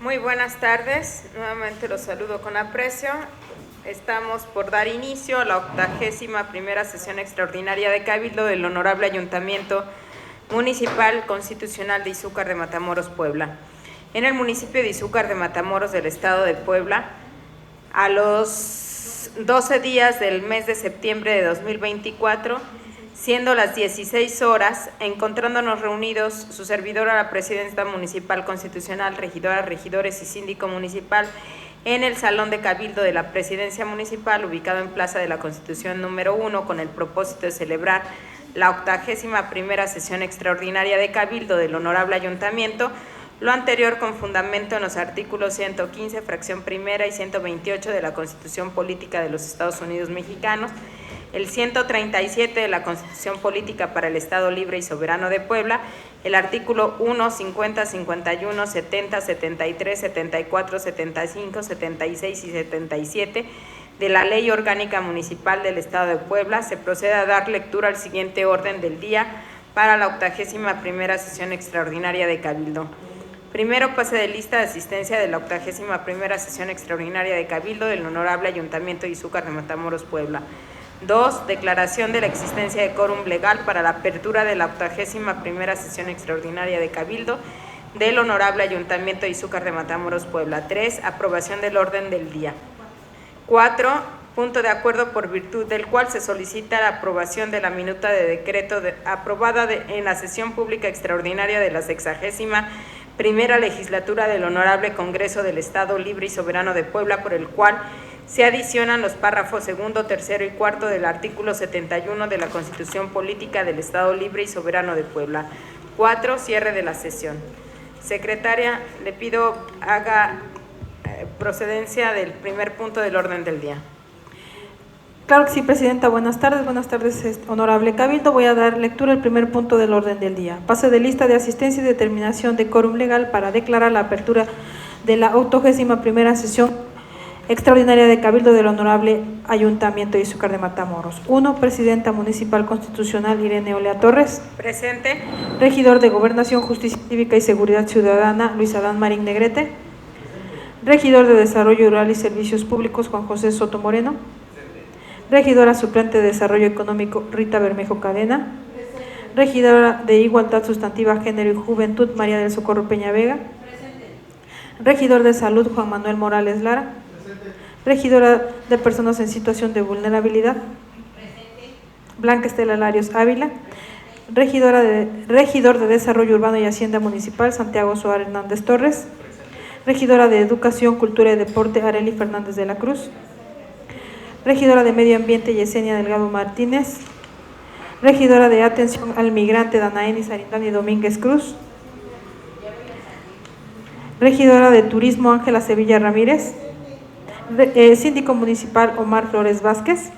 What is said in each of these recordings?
Muy buenas tardes, nuevamente los saludo con aprecio. Estamos por dar inicio a la 81ª sesión extraordinaria de Cabildo del Honorable Ayuntamiento Municipal Constitucional de Izúcar de Matamoros, Puebla. En el municipio de Izúcar de Matamoros del estado de Puebla, a los 12 días del mes de septiembre de 2024, siendo las 16 horas, encontrándonos reunidos su servidora, la presidenta municipal constitucional, regidoras, regidores y síndico municipal, en el Salón de Cabildo de la Presidencia Municipal, ubicado en Plaza de la Constitución número 1, con el propósito de celebrar la 81ª sesión extraordinaria de Cabildo del Honorable Ayuntamiento, lo anterior con fundamento en los artículos 115, fracción primera y 128 de la Constitución Política de los Estados Unidos Mexicanos, el 137 de la Constitución Política para el Estado Libre y Soberano de Puebla, el artículo 1, 50, 51, 70, 73, 74, 75, 76 y 77 de la Ley Orgánica Municipal del Estado de Puebla. Se procede a dar lectura al siguiente orden del día para la 81ª sesión extraordinaria de Cabildo. Primero, pase de lista de asistencia de la 81ª sesión extraordinaria de Cabildo del Honorable Ayuntamiento de Izúcar de Matamoros, Puebla. 2. Declaración de la existencia de quórum legal para la apertura de la 81ª sesión extraordinaria de Cabildo del Honorable Ayuntamiento de Izúcar de Matamoros, Puebla. 3. Aprobación del orden del día. 4. Punto de acuerdo por virtud del cual se solicita la aprobación de la minuta de decreto aprobada en la sesión pública extraordinaria de la 61ª legislatura del Honorable Congreso del Estado Libre y Soberano de Puebla, por el cual se adicionan los párrafos segundo, tercero y cuarto del artículo 71 de la Constitución Política del Estado Libre y Soberano de Puebla. 4. Cierre de la sesión. Secretaria, le pido haga procedencia del primer punto del orden del día. Claro que sí, Presidenta. Buenas tardes, honorable Cabildo. Voy a dar lectura al primer punto del orden del día. Pase de lista de asistencia y determinación de quórum legal para declarar la apertura de la 81ª sesión extraordinaria de Cabildo del Honorable Ayuntamiento de Izúcar de Matamoros. 1. Presidenta Municipal Constitucional Irene Olea Torres. Presente. Regidor de Gobernación, Justicia Cívica y Seguridad Ciudadana, Luis Adán Marín Negrete. Regidor de Desarrollo Rural y Servicios Públicos, Juan José Soto Moreno. Regidora suplente de Desarrollo Económico, Rita Bermejo Cadena. Regidora de Igualdad Sustantiva, Género y Juventud, María del Socorro Peña Vega. Regidor de Salud, Juan Manuel Morales Lara. Regidora de Personas en Situación de Vulnerabilidad, Blanca Estela Larios Ávila. Regidor de Desarrollo Urbano y Hacienda Municipal, Santiago Suárez Hernández Torres. Regidora de Educación, Cultura y Deporte, Arely Fernández de la Cruz. Regidora de Medio Ambiente, Yesenia Delgado Martínez. Regidora de Atención al Migrante, Danaeni Sarindani Domínguez Cruz. Regidora de Turismo, Ángela Sevilla Ramírez. Síndico municipal, Omar Flores Vázquez.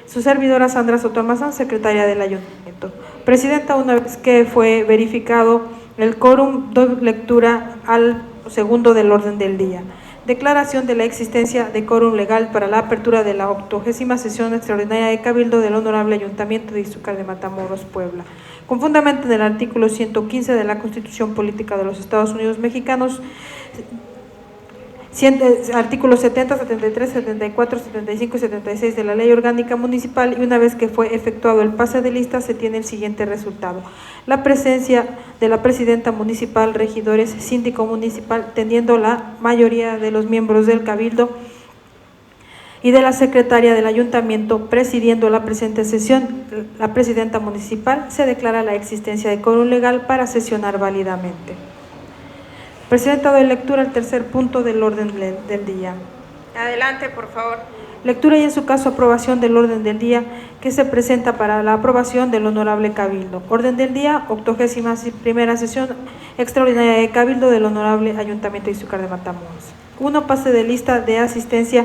Su servidora, Sandra Soto Almazán, secretaria del Ayuntamiento. Presidenta, una vez que fue verificado el quórum, doy lectura al segundo del orden del día. Declaración de la existencia de quórum legal para la apertura de la 80ª sesión extraordinaria de Cabildo del Honorable Ayuntamiento de Izúcar de Matamoros, Puebla. Con fundamento en el artículo 115 de la Constitución Política de los Estados Unidos Mexicanos, artículos 70, 73, 74, 75 y 76 de la Ley Orgánica Municipal, y una vez que fue efectuado el pase de lista, se tiene el siguiente resultado: la presencia de la presidenta municipal, regidores, síndico municipal, teniendo la mayoría de los miembros del Cabildo, y de la secretaria del Ayuntamiento presidiendo la presente sesión. La presidenta municipal, se declara la existencia de quórum legal para sesionar válidamente. Presidenta, doy lectura al tercer punto del orden del día. Adelante, por favor. Lectura y en su caso aprobación del orden del día que se presenta para la aprobación del Honorable Cabildo. Orden del día, 81ª sesión extraordinaria de Cabildo del Honorable Ayuntamiento de Izúcar de Matamoros. 1. Pase de lista de asistencia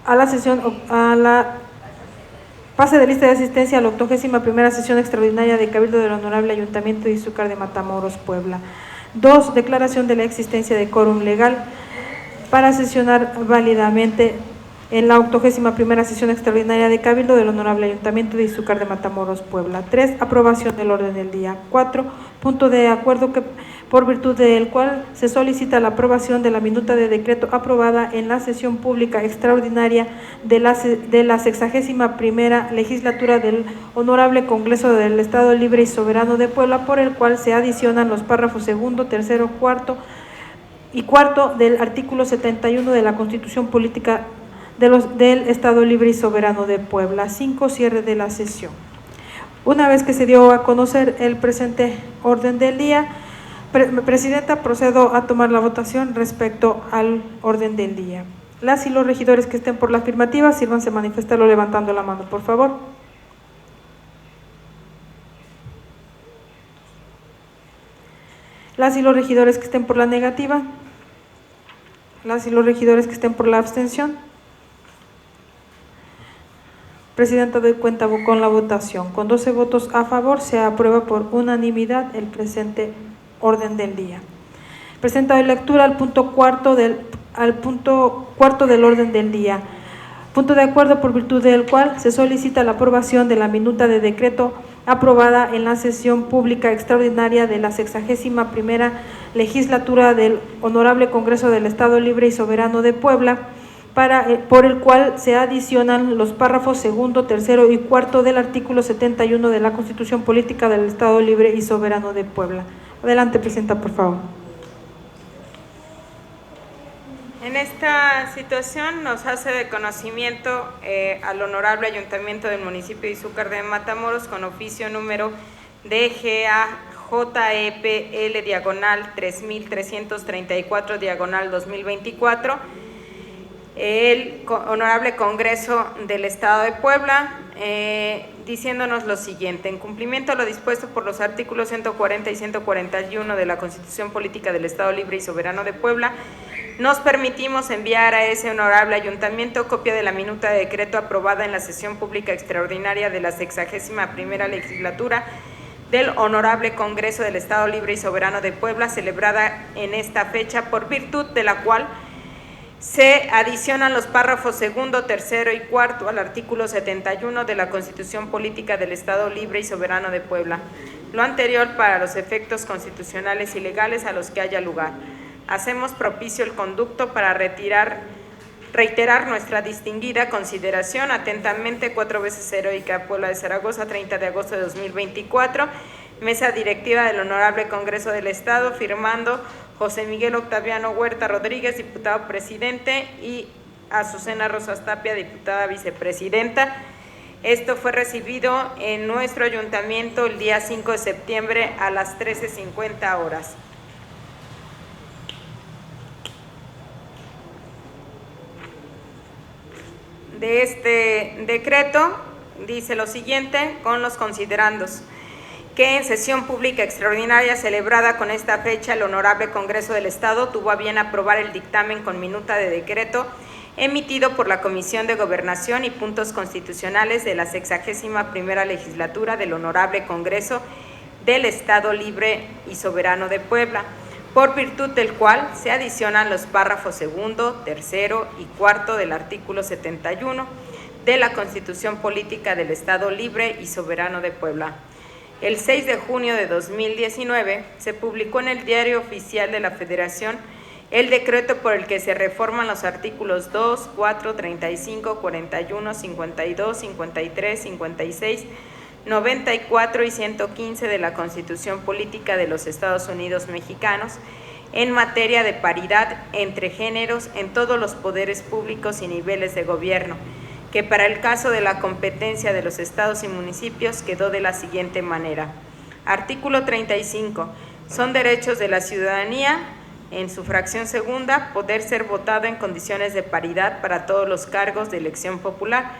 a la sesión Pase de lista de asistencia a la 81ª sesión extraordinaria de Cabildo del Honorable Ayuntamiento de Izúcar de Matamoros, Puebla. 2. Declaración de la existencia de quórum legal para sesionar válidamente en la 81ª sesión extraordinaria de Cabildo del Honorable Ayuntamiento de Izúcar de Matamoros, Puebla. 3. Aprobación del orden del día. 4. Punto de acuerdo por virtud del cual se solicita la aprobación de la minuta de decreto aprobada en la sesión pública extraordinaria de la 61ª legislatura del Honorable Congreso del Estado Libre y Soberano de Puebla, por el cual se adicionan los párrafos segundo, tercero, cuarto y cuarto del artículo 71 de la Constitución Política del Estado Libre y Soberano de Puebla. 5. Cierre de la sesión. Una vez que se dio a conocer el presente orden del día, Presidenta, procedo a tomar la votación respecto al orden del día. Las y los regidores que estén por la afirmativa, sírvanse manifestarlo levantando la mano, por favor. Las y los regidores que estén por la negativa. Las y los regidores que estén por la abstención. Presidenta, doy cuenta con la votación. Con 12 votos a favor, se aprueba por unanimidad el presente orden del día. Presenta hoy lectura al punto cuarto del orden del día. Punto de acuerdo por virtud del cual se solicita la aprobación de la minuta de decreto aprobada en la sesión pública extraordinaria de la 61ª legislatura del Honorable Congreso del Estado Libre y Soberano de Puebla, por el cual se adicionan los párrafos segundo, tercero y cuarto del artículo 71 de la Constitución Política del Estado Libre y Soberano de Puebla. Adelante, Presidenta, por favor. En esta situación nos hace de conocimiento al Honorable Ayuntamiento del municipio de Izúcar de Matamoros, con oficio número DGAJEPL/3334/2024, el Honorable Congreso del Estado de Puebla, diciéndonos lo siguiente: en cumplimiento a lo dispuesto por los artículos 140 y 141 de la Constitución Política del Estado Libre y Soberano de Puebla, nos permitimos enviar a ese honorable ayuntamiento copia de la minuta de decreto aprobada en la sesión pública extraordinaria de la 61ª legislatura del Honorable Congreso del Estado Libre y Soberano de Puebla, celebrada en esta fecha, por virtud de la cual se adicionan los párrafos segundo, tercero y cuarto al artículo 71 de la Constitución Política del Estado Libre y Soberano de Puebla. Lo anterior para los efectos constitucionales y legales a los que haya lugar. Hacemos propicio el conducto para reiterar nuestra distinguida consideración. Atentamente, 4 veces heroica Puebla de Zaragoza, 30 de agosto de 2024. Mesa directiva del Honorable Congreso del Estado, firmando José Miguel Octaviano Huerta Rodríguez, diputado presidente, y Azucena Rosas Tapia, diputada vicepresidenta. Esto fue recibido en nuestro ayuntamiento el día 5 de septiembre a las 13:50 horas. De este decreto dice lo siguiente, con los considerandos: que en sesión pública extraordinaria celebrada con esta fecha, el Honorable Congreso del Estado tuvo a bien aprobar el dictamen con minuta de decreto emitido por la Comisión de Gobernación y Puntos Constitucionales de la 61ª legislatura del Honorable Congreso del Estado Libre y Soberano de Puebla, por virtud del cual se adicionan los párrafos segundo, tercero y cuarto del artículo 71 de la Constitución Política del Estado Libre y Soberano de Puebla. El 6 de junio de 2019 se publicó en el Diario Oficial de la Federación el decreto por el que se reforman los artículos 2, 4, 35, 41, 52, 53, 56, 94 y 115 de la Constitución Política de los Estados Unidos Mexicanos en materia de paridad entre géneros en todos los poderes públicos y niveles de gobierno, que para el caso de la competencia de los estados y municipios quedó de la siguiente manera. Artículo 35. Son derechos de la ciudadanía, en su fracción segunda, poder ser votado en condiciones de paridad para todos los cargos de elección popular,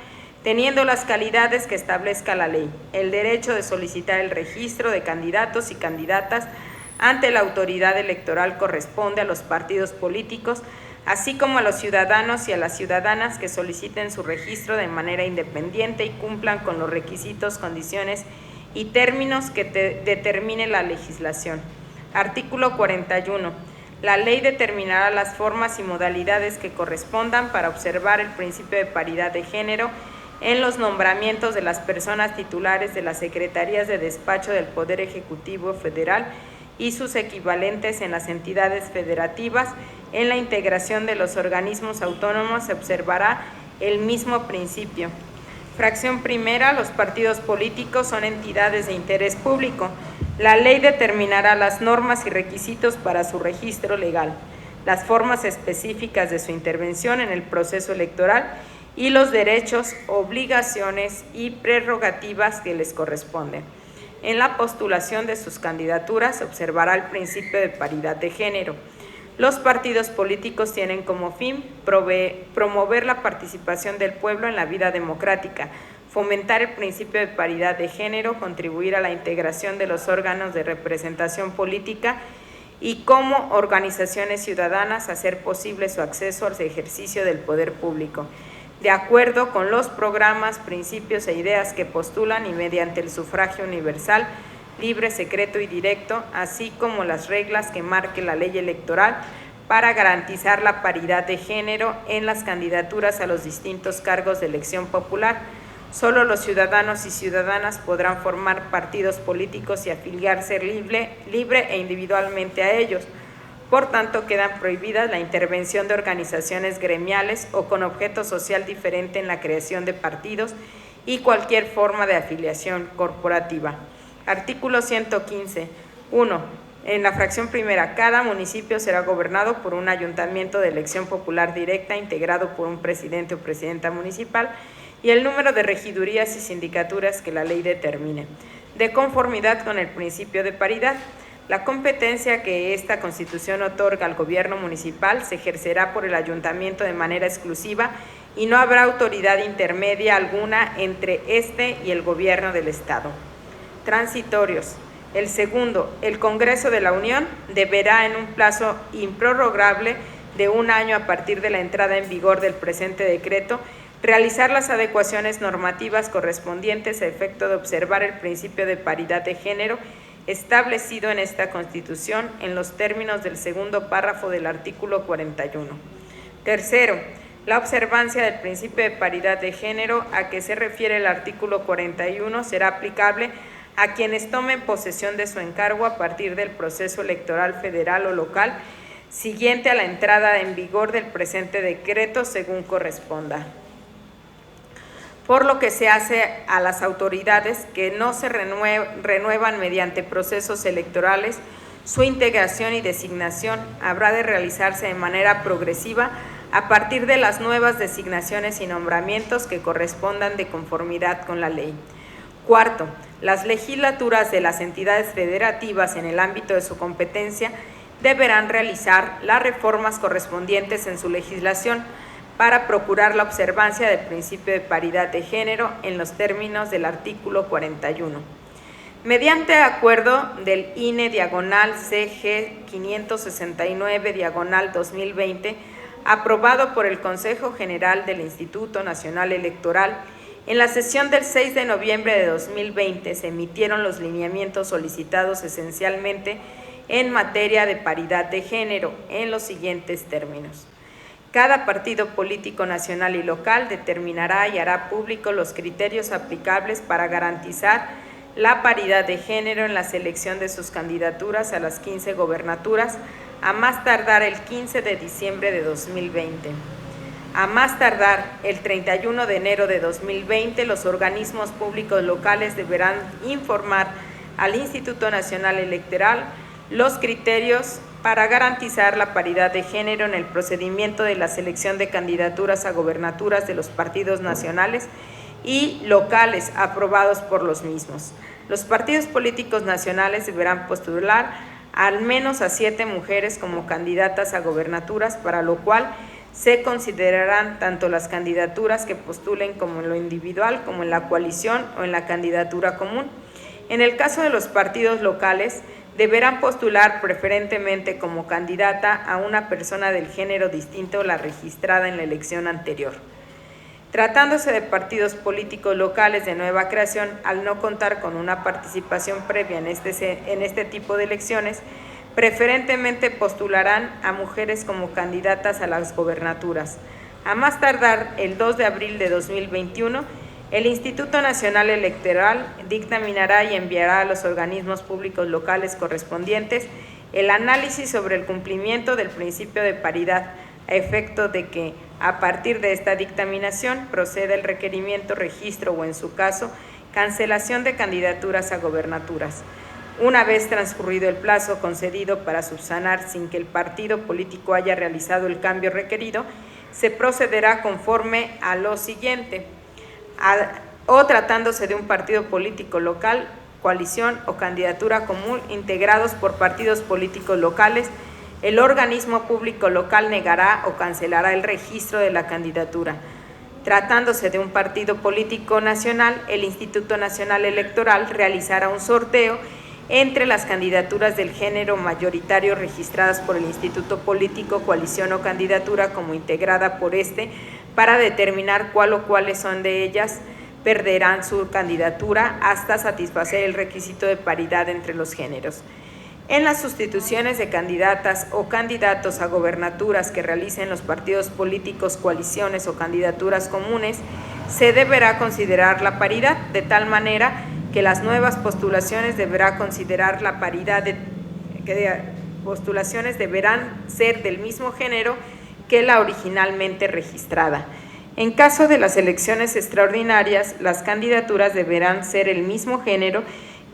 teniendo las calidades que establezca la ley. El derecho de solicitar el registro de candidatos y candidatas ante la autoridad electoral corresponde a los partidos políticos, así como a los ciudadanos y a las ciudadanas que soliciten su registro de manera independiente y cumplan con los requisitos, condiciones y términos que determine la legislación. Artículo 41. La ley determinará las formas y modalidades que correspondan para observar el principio de paridad de género en los nombramientos de las personas titulares de las Secretarías de Despacho del Poder Ejecutivo Federal y sus equivalentes en las entidades federativas. En la integración de los organismos autónomos se observará el mismo principio. Fracción primera, los partidos políticos son entidades de interés público. La ley determinará las normas y requisitos para su registro legal, las formas específicas de su intervención en el proceso electoral y los derechos, obligaciones y prerrogativas que les corresponden. En la postulación de sus candidaturas se observará el principio de paridad de género. Los partidos políticos tienen como fin promover la participación del pueblo en la vida democrática, fomentar el principio de paridad de género, contribuir a la integración de los órganos de representación política y como organizaciones ciudadanas hacer posible su acceso al ejercicio del poder público, de acuerdo con los programas, principios e ideas que postulan y mediante el sufragio universal, libre, secreto y directo, así como las reglas que marque la ley electoral para garantizar la paridad de género en las candidaturas a los distintos cargos de elección popular. Solo los ciudadanos y ciudadanas podrán formar partidos políticos y afiliarse libre e individualmente a ellos. Por tanto, quedan prohibidas la intervención de organizaciones gremiales o con objeto social diferente en la creación de partidos y cualquier forma de afiliación corporativa. Artículo 115. 1. En la fracción primera, cada municipio será gobernado por un ayuntamiento de elección popular directa integrado por un presidente o presidenta municipal y el número de regidurías y sindicaturas que la ley determine, de conformidad con el principio de paridad. La competencia que esta Constitución otorga al gobierno municipal se ejercerá por el ayuntamiento de manera exclusiva y no habrá autoridad intermedia alguna entre este y el gobierno del Estado. Transitorios. El segundo, el Congreso de la Unión deberá en un plazo improrrogable de 1 año a partir de la entrada en vigor del presente decreto, realizar las adecuaciones normativas correspondientes a efecto de observar el principio de paridad de género establecido en esta Constitución en los términos del segundo párrafo del artículo 41. Tercero, la observancia del principio de paridad de género a que se refiere el artículo 41 será aplicable a quienes tomen posesión de su encargo a partir del proceso electoral federal o local siguiente a la entrada en vigor del presente decreto según corresponda. Por lo que se hace a las autoridades que no se renuevan mediante procesos electorales, su integración y designación habrá de realizarse de manera progresiva a partir de las nuevas designaciones y nombramientos que correspondan de conformidad con la ley. Cuarto, las legislaturas de las entidades federativas en el ámbito de su competencia deberán realizar las reformas correspondientes en su legislación para procurar la observancia del principio de paridad de género en los términos del artículo 41. Mediante acuerdo del INE/CG 569/2020, aprobado por el Consejo General del Instituto Nacional Electoral, en la sesión del 6 de noviembre de 2020 se emitieron los lineamientos solicitados esencialmente en materia de paridad de género en los siguientes términos. Cada partido político nacional y local determinará y hará público los criterios aplicables para garantizar la paridad de género en la selección de sus candidaturas a las 15 gobernaturas, a más tardar el 15 de diciembre de 2020. A más tardar el 31 de enero de 2020, los organismos públicos locales deberán informar al Instituto Nacional Electoral los criterios para garantizar la paridad de género en el procedimiento de la selección de candidaturas a gobernaturas de los partidos nacionales y locales aprobados por los mismos. Los partidos políticos nacionales deberán postular al menos a 7 mujeres como candidatas a gobernaturas, para lo cual se considerarán tanto las candidaturas que postulen como en lo individual, como en la coalición o en la candidatura común. En el caso de los partidos locales, deberán postular preferentemente como candidata a una persona del género distinto a la registrada en la elección anterior. Tratándose de partidos políticos locales de nueva creación, al no contar con una participación previa en este tipo de elecciones, preferentemente postularán a mujeres como candidatas a las gobernaturas. A más tardar el 2 de abril de 2021, El Instituto Nacional Electoral dictaminará y enviará a los organismos públicos locales correspondientes el análisis sobre el cumplimiento del principio de paridad, a efecto de que, a partir de esta dictaminación, proceda el requerimiento, registro o, en su caso, cancelación de candidaturas a gobernaturas. Una vez transcurrido el plazo concedido para subsanar sin que el partido político haya realizado el cambio requerido, se procederá conforme a lo siguiente: o tratándose de un partido político local, coalición o candidatura común integrados por partidos políticos locales, el organismo público local negará o cancelará el registro de la candidatura. Tratándose de un partido político nacional, el Instituto Nacional Electoral realizará un sorteo entre las candidaturas del género mayoritario registradas por el instituto político, coalición o candidatura como integrada por este, para determinar cuál o cuáles son de ellas perderán su candidatura hasta satisfacer el requisito de paridad entre los géneros. En las sustituciones de candidatas o candidatos a gobernaturas que realicen los partidos políticos, coaliciones o candidaturas comunes, se deberá considerar la paridad, de tal manera que las nuevas postulaciones deberán considerar la paridad postulaciones deberán ser del mismo género que la originalmente registrada. En caso de las elecciones extraordinarias, las candidaturas deberán ser el mismo género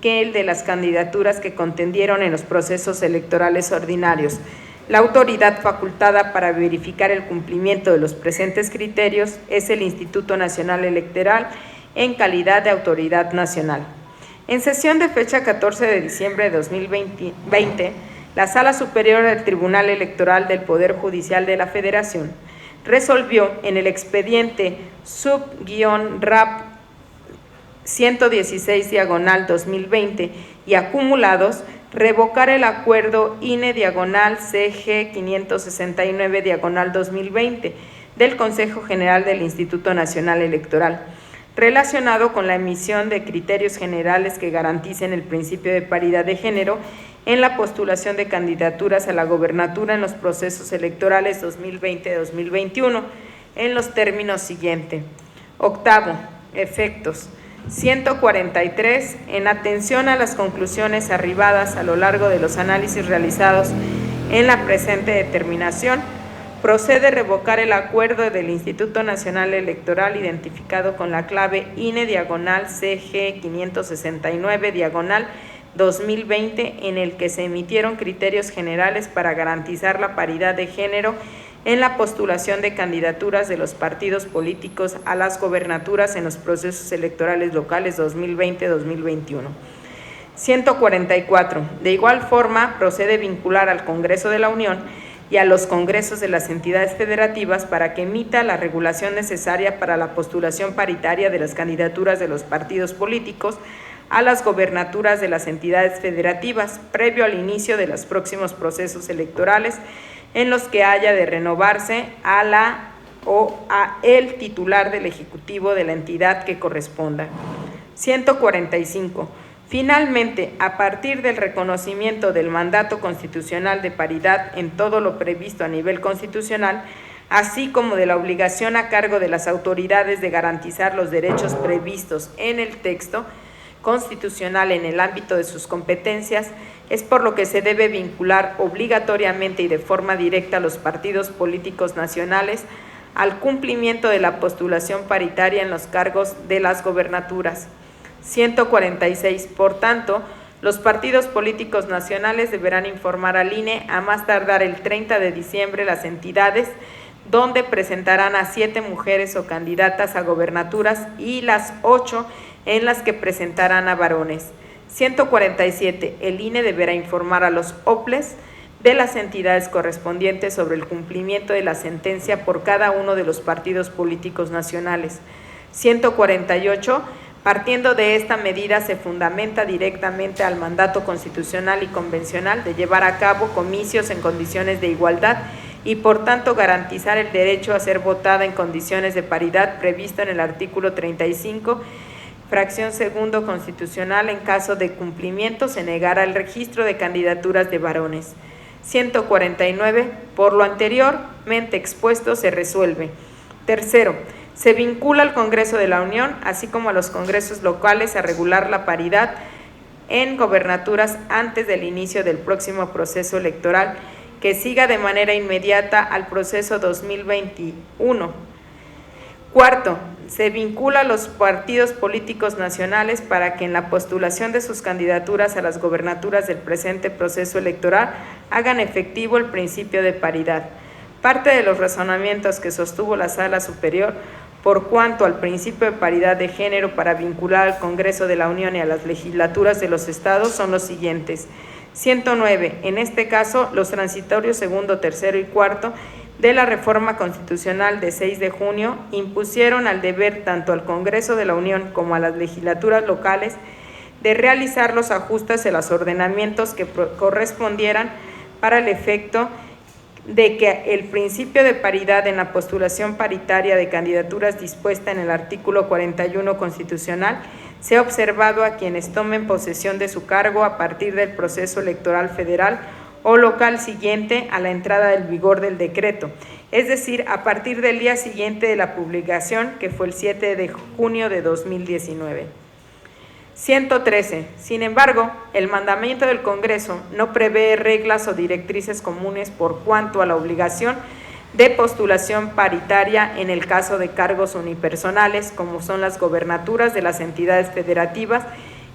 que el de las candidaturas que contendieron en los procesos electorales ordinarios. La autoridad facultada para verificar el cumplimiento de los presentes criterios es el Instituto Nacional Electoral, en calidad de autoridad nacional. En sesión de fecha 14 de diciembre de 2020, la Sala Superior del Tribunal Electoral del Poder Judicial de la Federación resolvió en el expediente sub-RAP 116/2020 y acumulados revocar el acuerdo INE/CG 569/2020 del Consejo General del Instituto Nacional Electoral, relacionado con la emisión de criterios generales que garanticen el principio de paridad de género en la postulación de candidaturas a la gobernatura en los procesos electorales 2020-2021, en los términos siguientes. Octavo, efectos. 143. En atención a las conclusiones arribadas a lo largo de los análisis realizados en la presente determinación, procede revocar el acuerdo del Instituto Nacional Electoral identificado con la clave INE/CG 569/2020, en el que se emitieron criterios generales para garantizar la paridad de género en la postulación de candidaturas de los partidos políticos a las gobernaturas en los procesos electorales locales 2020-2021. 144. De igual forma, procede vincular al Congreso de la Unión y a los congresos de las entidades federativas para que emita la regulación necesaria para la postulación paritaria de las candidaturas de los partidos políticos a las gobernaturas de las entidades federativas, previo al inicio de los próximos procesos electorales en los que haya de renovarse a la o a el titular del Ejecutivo de la entidad que corresponda. 145. Finalmente, a partir del reconocimiento del mandato constitucional de paridad en todo lo previsto a nivel constitucional, así como de la obligación a cargo de las autoridades de garantizar los derechos previstos en el texto constitucional en el ámbito de sus competencias, es por lo que se debe vincular obligatoriamente y de forma directa a los partidos políticos nacionales al cumplimiento de la postulación paritaria en los cargos de las gobernaturas. 146. Por tanto, los partidos políticos nacionales deberán informar al INE a más tardar el 30 de diciembre las entidades donde presentarán a 7 mujeres o candidatas a gobernaturas y las 8 en las que presentarán a varones. 147. El INE deberá informar a los OPLES de las entidades correspondientes sobre el cumplimiento de la sentencia por cada uno de los partidos políticos nacionales. 148. Partiendo de esta medida, se fundamenta directamente al mandato constitucional y convencional de llevar a cabo comicios en condiciones de igualdad y, por tanto, garantizar el derecho a ser votada en condiciones de paridad previsto en el artículo 35, fracción segundo constitucional. En caso de cumplimiento, se negará el registro de candidaturas de varones. 149. Por lo anteriormente expuesto, se resuelve. Tercero, Se vincula al Congreso de la Unión, así como a los congresos locales, a regular la paridad en gobernaturas antes del inicio del próximo proceso electoral, que siga de manera inmediata al proceso 2021. Cuarto, se vincula a los partidos políticos nacionales para que en la postulación de sus candidaturas a las gobernaturas del presente proceso electoral hagan efectivo el principio de paridad. Parte de los razonamientos que sostuvo la Sala Superior por cuanto al principio de paridad de género para vincular al Congreso de la Unión y a las legislaturas de los estados son los siguientes. 109. En este caso, los transitorios segundo, tercero y cuarto de la reforma constitucional de 6 de junio impusieron al deber tanto al Congreso de la Unión como a las legislaturas locales de realizar los ajustes en los ordenamientos que correspondieran para el efecto de que el principio de paridad en la postulación paritaria de candidaturas dispuesta en el artículo 41 constitucional sea observado a quienes tomen posesión de su cargo a partir del proceso electoral federal o local siguiente a la entrada del vigor del decreto, es decir, a partir del día siguiente de la publicación, que fue el 7 de junio de 2019. 113. Sin embargo, el mandamiento del Congreso no prevé reglas o directrices comunes por cuanto a la obligación de postulación paritaria en el caso de cargos unipersonales, como son las gobernaturas de las entidades federativas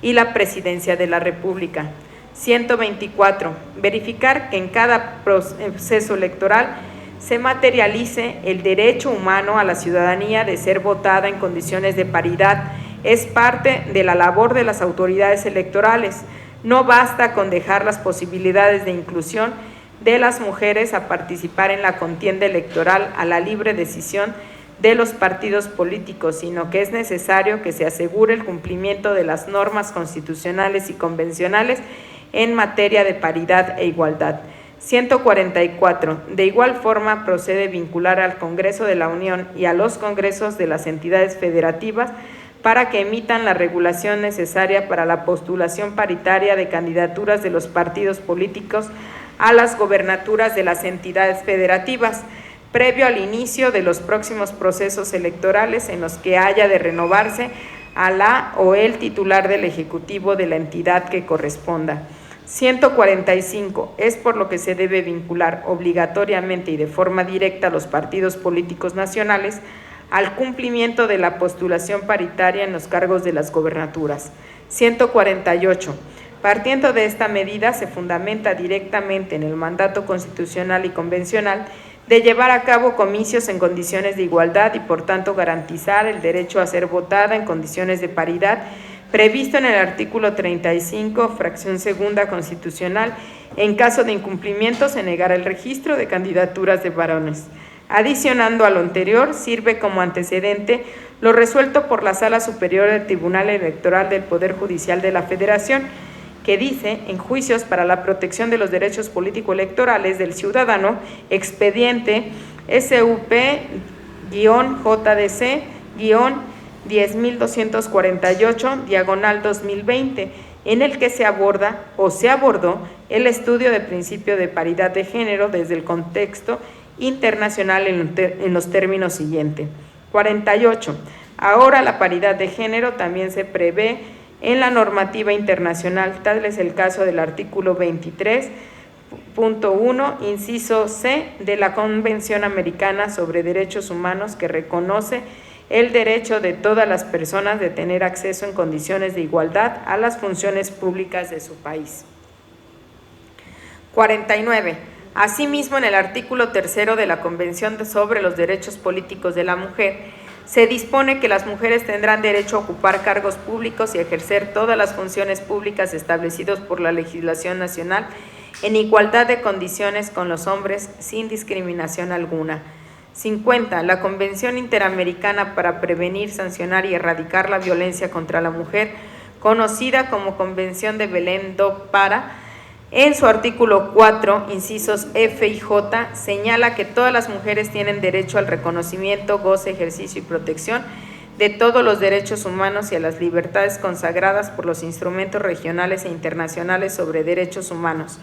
y la Presidencia de la República. 124. Verificar que en cada proceso electoral se materialice el derecho humano a la ciudadanía de ser votada en condiciones de paridad. Es parte de la labor de las autoridades electorales. No basta con dejar las posibilidades de inclusión de las mujeres a participar en la contienda electoral a la libre decisión de los partidos políticos, sino que es necesario que se asegure el cumplimiento de las normas constitucionales y convencionales en materia de paridad e igualdad. 144. De igual forma, procede vincular al Congreso de la Unión y a los congresos de las entidades federativas para que emitan la regulación necesaria para la postulación paritaria de candidaturas de los partidos políticos a las gobernaturas de las entidades federativas, previo al inicio de los próximos procesos electorales en los que haya de renovarse a la o el titular del Ejecutivo de la entidad que corresponda. 145. Es por lo que se debe vincular obligatoriamente y de forma directa a los partidos políticos nacionales al cumplimiento de la postulación paritaria en los cargos de las gobernaturas. 148. Partiendo de esta medida, se fundamenta directamente en el mandato constitucional y convencional de llevar a cabo comicios en condiciones de igualdad y, por tanto, garantizar el derecho a ser votada en condiciones de paridad previsto en el artículo 35, fracción segunda constitucional. En caso de incumplimiento, se negará el registro de candidaturas de varones. Adicionando a lo anterior, sirve como antecedente lo resuelto por la Sala Superior del Tribunal Electoral del Poder Judicial de la Federación, que dice, en juicios para la protección de los derechos político-electorales del ciudadano, expediente SUP-JDC-10.248, diagonal 2020, en el que se aborda o se abordó el estudio del principio de paridad de género desde el contexto internacional en los términos siguientes. 48. Ahora la paridad de género también se prevé en la normativa internacional, tal es el caso del artículo 23.1, inciso C, de la Convención Americana sobre Derechos Humanos, que reconoce el derecho de todas las personas de tener acceso en condiciones de igualdad a las funciones públicas de su país. 49. Asimismo, en el artículo 3 de la Convención sobre los Derechos Políticos de la Mujer, se dispone que las mujeres tendrán derecho a ocupar cargos públicos y ejercer todas las funciones públicas establecidas por la legislación nacional en igualdad de condiciones con los hombres sin discriminación alguna. 50. La Convención Interamericana para Prevenir, Sancionar y Erradicar la Violencia contra la Mujer, conocida como Convención de Belém do Pará, en su artículo 4, incisos F y J, señala que todas las mujeres tienen derecho al reconocimiento, goce, ejercicio y protección de todos los derechos humanos y a las libertades consagradas por los instrumentos regionales e internacionales sobre derechos humanos.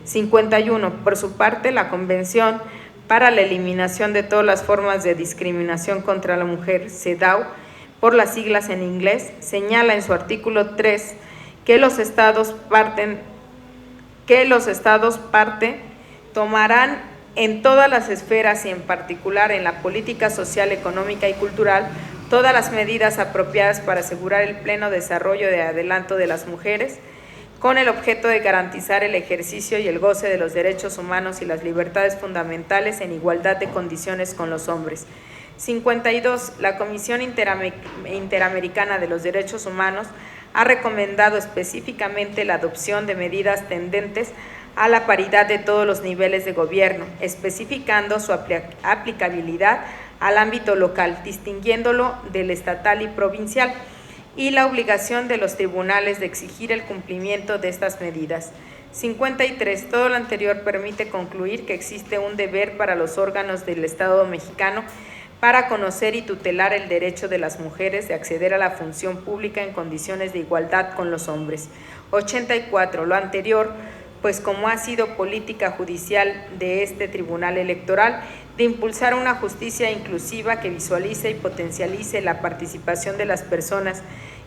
51. Por su parte, la Convención para la eliminación de todas las formas de discriminación contra la mujer, CEDAW, por las siglas en inglés, señala en su artículo 3 que los estados parte tomarán en todas las esferas y en particular en la política social, económica y cultural todas las medidas apropiadas para asegurar el pleno desarrollo de adelanto de las mujeres, con el objeto de garantizar el ejercicio y el goce de los derechos humanos y las libertades fundamentales en igualdad de condiciones con los hombres. 52. La Comisión Interamericana de los Derechos Humanos ha recomendado específicamente la adopción de medidas tendentes a la paridad de todos los niveles de gobierno, especificando su aplicabilidad al ámbito local, distinguiéndolo del estatal y provincial, y la obligación de los tribunales de exigir el cumplimiento de estas medidas. 53. Todo lo anterior permite concluir que existe un deber para los órganos del Estado mexicano para conocer y tutelar el derecho de las mujeres de acceder a la función pública en condiciones de igualdad con los hombres. 84. Lo anterior, pues como ha sido política judicial de este Tribunal Electoral, de impulsar una justicia inclusiva que visualice y potencialice la participación de las personas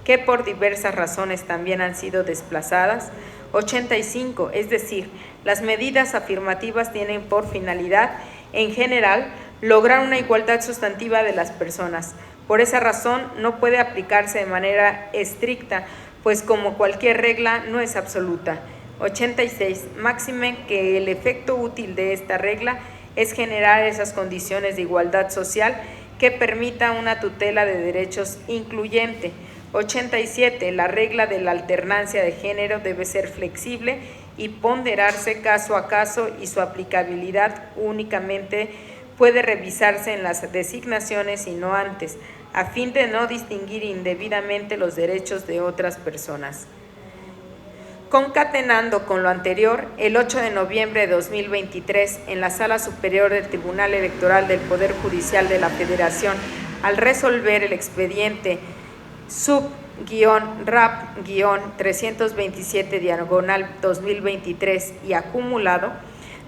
que por diversas razones también han sido desplazadas. 85. Es decir, las medidas afirmativas tienen por finalidad, en general, lograr una igualdad sustantiva de las personas. Por esa razón, no puede aplicarse de manera estricta, pues como cualquier regla no es absoluta. 86. Máxime que el efecto útil de esta regla es generar esas condiciones de igualdad social que permita una tutela de derechos incluyente. 87. La regla de la alternancia de género debe ser flexible y ponderarse caso a caso, y su aplicabilidad únicamente puede revisarse en las designaciones y no antes, a fin de no distinguir indebidamente los derechos de otras personas. Concatenando con lo anterior, el 8 de noviembre de 2023, en la Sala Superior del Tribunal Electoral del Poder Judicial de la Federación, al resolver el expediente sub-rap-327/2023 y acumulado,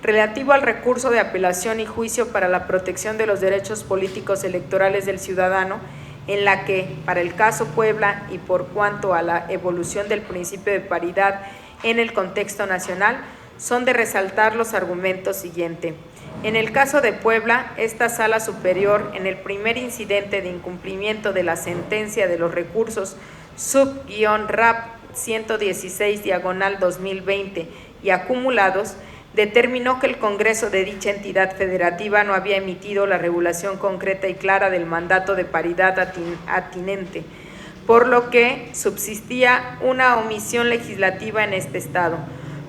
relativo al recurso de apelación y juicio para la protección de los derechos políticos electorales del ciudadano, en la que, para el caso Puebla y por cuanto a la evolución del principio de paridad en el contexto nacional, son de resaltar los argumentos siguientes. En el caso de Puebla, esta Sala Superior, en el primer incidente de incumplimiento de la sentencia de los recursos sub-rap 116/2020 y acumulados, determinó que el Congreso de dicha entidad federativa no había emitido la regulación concreta y clara del mandato de paridad atinente, por lo que subsistía una omisión legislativa en este estado,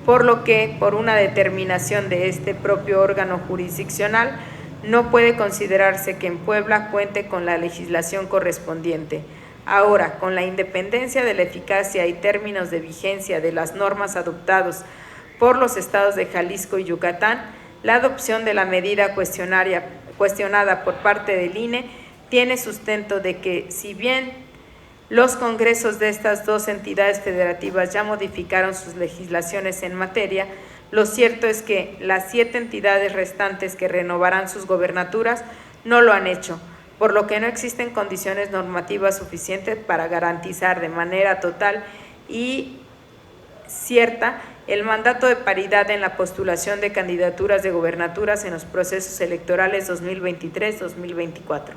por lo que, por una determinación de este propio órgano jurisdiccional, no puede considerarse que en Puebla cuente con la legislación correspondiente. Ahora, con la independencia de la eficacia y términos de vigencia de las normas adoptados por los estados de Jalisco y Yucatán, la adopción de la medida cuestionada por parte del INE tiene sustento de que, si bien los congresos de estas dos entidades federativas ya modificaron sus legislaciones en materia, lo cierto es que las 7 entidades restantes que renovarán sus gobernaturas no lo han hecho, por lo que no existen condiciones normativas suficientes para garantizar de manera total y cierta el mandato de paridad en la postulación de candidaturas de gobernaturas en los procesos electorales 2023-2024.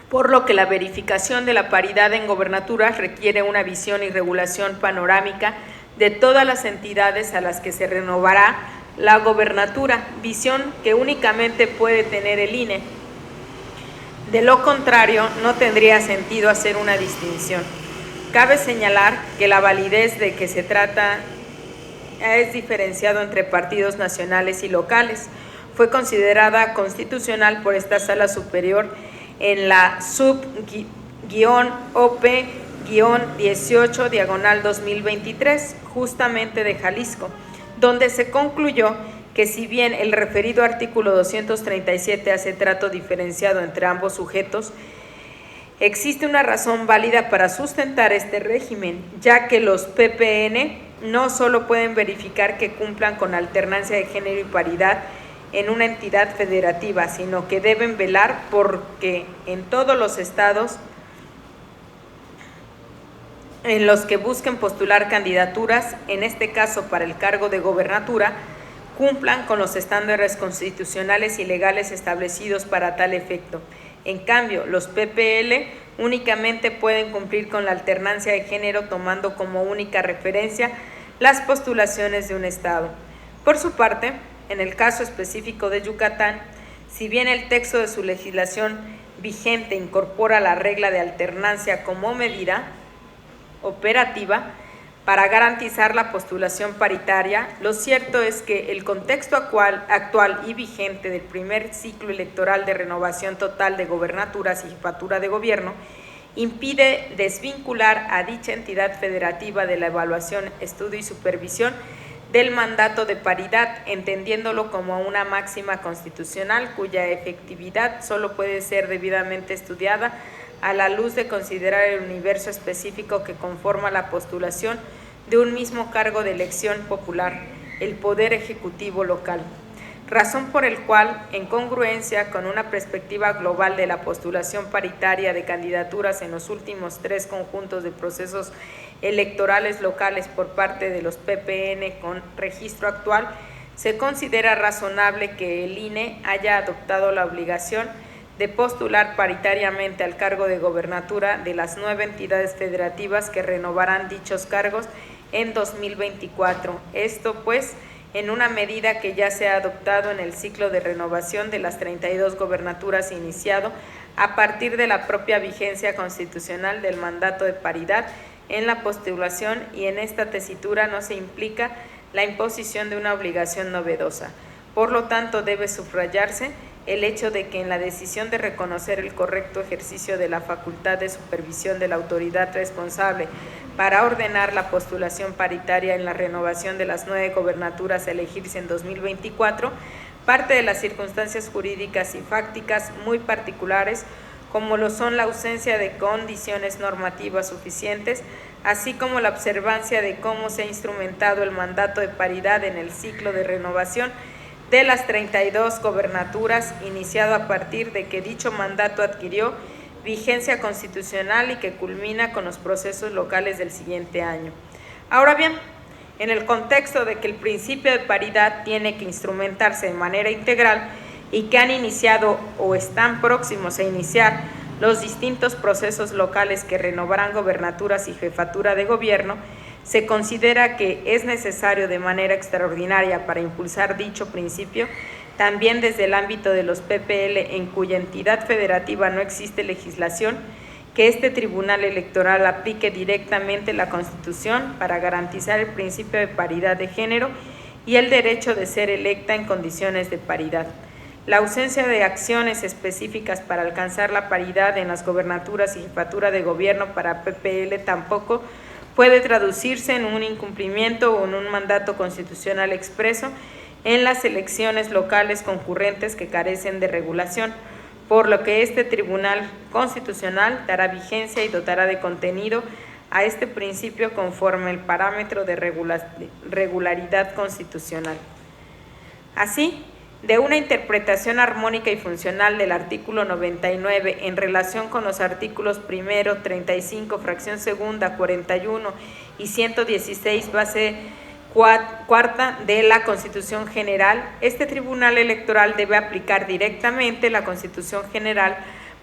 Por lo que la verificación de la paridad en gobernaturas requiere una visión y regulación panorámica de todas las entidades a las que se renovará la gobernatura, visión que únicamente puede tener el INE. De lo contrario, no tendría sentido hacer una distinción. Cabe señalar que la validez de que se trata es diferenciado entre partidos nacionales y locales. Fue considerada constitucional por esta Sala Superior en la sub-op-18/2023, justamente de Jalisco, donde se concluyó que si bien el referido artículo 237 hace trato diferenciado entre ambos sujetos, Existe una razón válida para sustentar este régimen, ya que los PPN no solo pueden verificar que cumplan con alternancia de género y paridad en una entidad federativa, sino que deben velar porque en todos los estados en los que busquen postular candidaturas, en este caso para el cargo de gobernatura, cumplan con los estándares constitucionales y legales establecidos para tal efecto. En cambio, los PPL únicamente pueden cumplir con la alternancia de género tomando como única referencia las postulaciones de un estado. Por su parte, en el caso específico de Yucatán, si bien el texto de su legislación vigente incorpora la regla de alternancia como medida operativa para garantizar la postulación paritaria, lo cierto es que el contexto actual y vigente del primer ciclo electoral de renovación total de gobernaturas y jefatura de gobierno impide desvincular a dicha entidad federativa de la evaluación, estudio y supervisión del mandato de paridad, entendiéndolo como una máxima constitucional cuya efectividad solo puede ser debidamente estudiada a la luz de considerar el universo específico que conforma la postulación de un mismo cargo de elección popular, el Poder Ejecutivo local. Razón por el cual, en congruencia con una perspectiva global de la postulación paritaria de candidaturas en los últimos 3 conjuntos de procesos electorales locales por parte de los PPN con registro actual, se considera razonable que el INE haya adoptado la obligación de postular paritariamente al cargo de gobernatura de las 9 entidades federativas que renovarán dichos cargos en 2024. Esto, pues, en una medida que ya se ha adoptado en el ciclo de renovación de las 32 gobernaturas iniciado a partir de la propia vigencia constitucional del mandato de paridad en la postulación, y en esta tesitura no se implica la imposición de una obligación novedosa. Por lo tanto, debe subrayarse el hecho de que en la decisión de reconocer el correcto ejercicio de la facultad de supervisión de la autoridad responsable para ordenar la postulación paritaria en la renovación de las 9 gobernaturas a elegirse en 2024, parte de las circunstancias jurídicas y fácticas muy particulares, como lo son la ausencia de condiciones normativas suficientes, así como la observancia de cómo se ha instrumentado el mandato de paridad en el ciclo de renovación de las 32 gobernaturas, iniciado a partir de que dicho mandato adquirió vigencia constitucional y que culmina con los procesos locales del siguiente año. Ahora bien, en el contexto de que el principio de paridad tiene que instrumentarse de manera integral y que han iniciado o están próximos a iniciar los distintos procesos locales que renovarán gobernaturas y jefatura de gobierno, se considera que es necesario de manera extraordinaria para impulsar dicho principio, también desde el ámbito de los PPL en cuya entidad federativa no existe legislación, que este Tribunal Electoral aplique directamente la Constitución para garantizar el principio de paridad de género y el derecho de ser electa en condiciones de paridad. La ausencia de acciones específicas para alcanzar la paridad en las gobernaturas y jefatura de gobierno para PPL tampoco puede traducirse en un incumplimiento o en un mandato constitucional expreso en las elecciones locales concurrentes que carecen de regulación, por lo que este Tribunal Constitucional dará vigencia y dotará de contenido a este principio conforme el parámetro de regularidad constitucional. Así, de una interpretación armónica y funcional del artículo 99 en relación con los artículos 1, 35, fracción segunda, 41 y 116, base cuarta de la Constitución General, este Tribunal Electoral debe aplicar directamente la Constitución General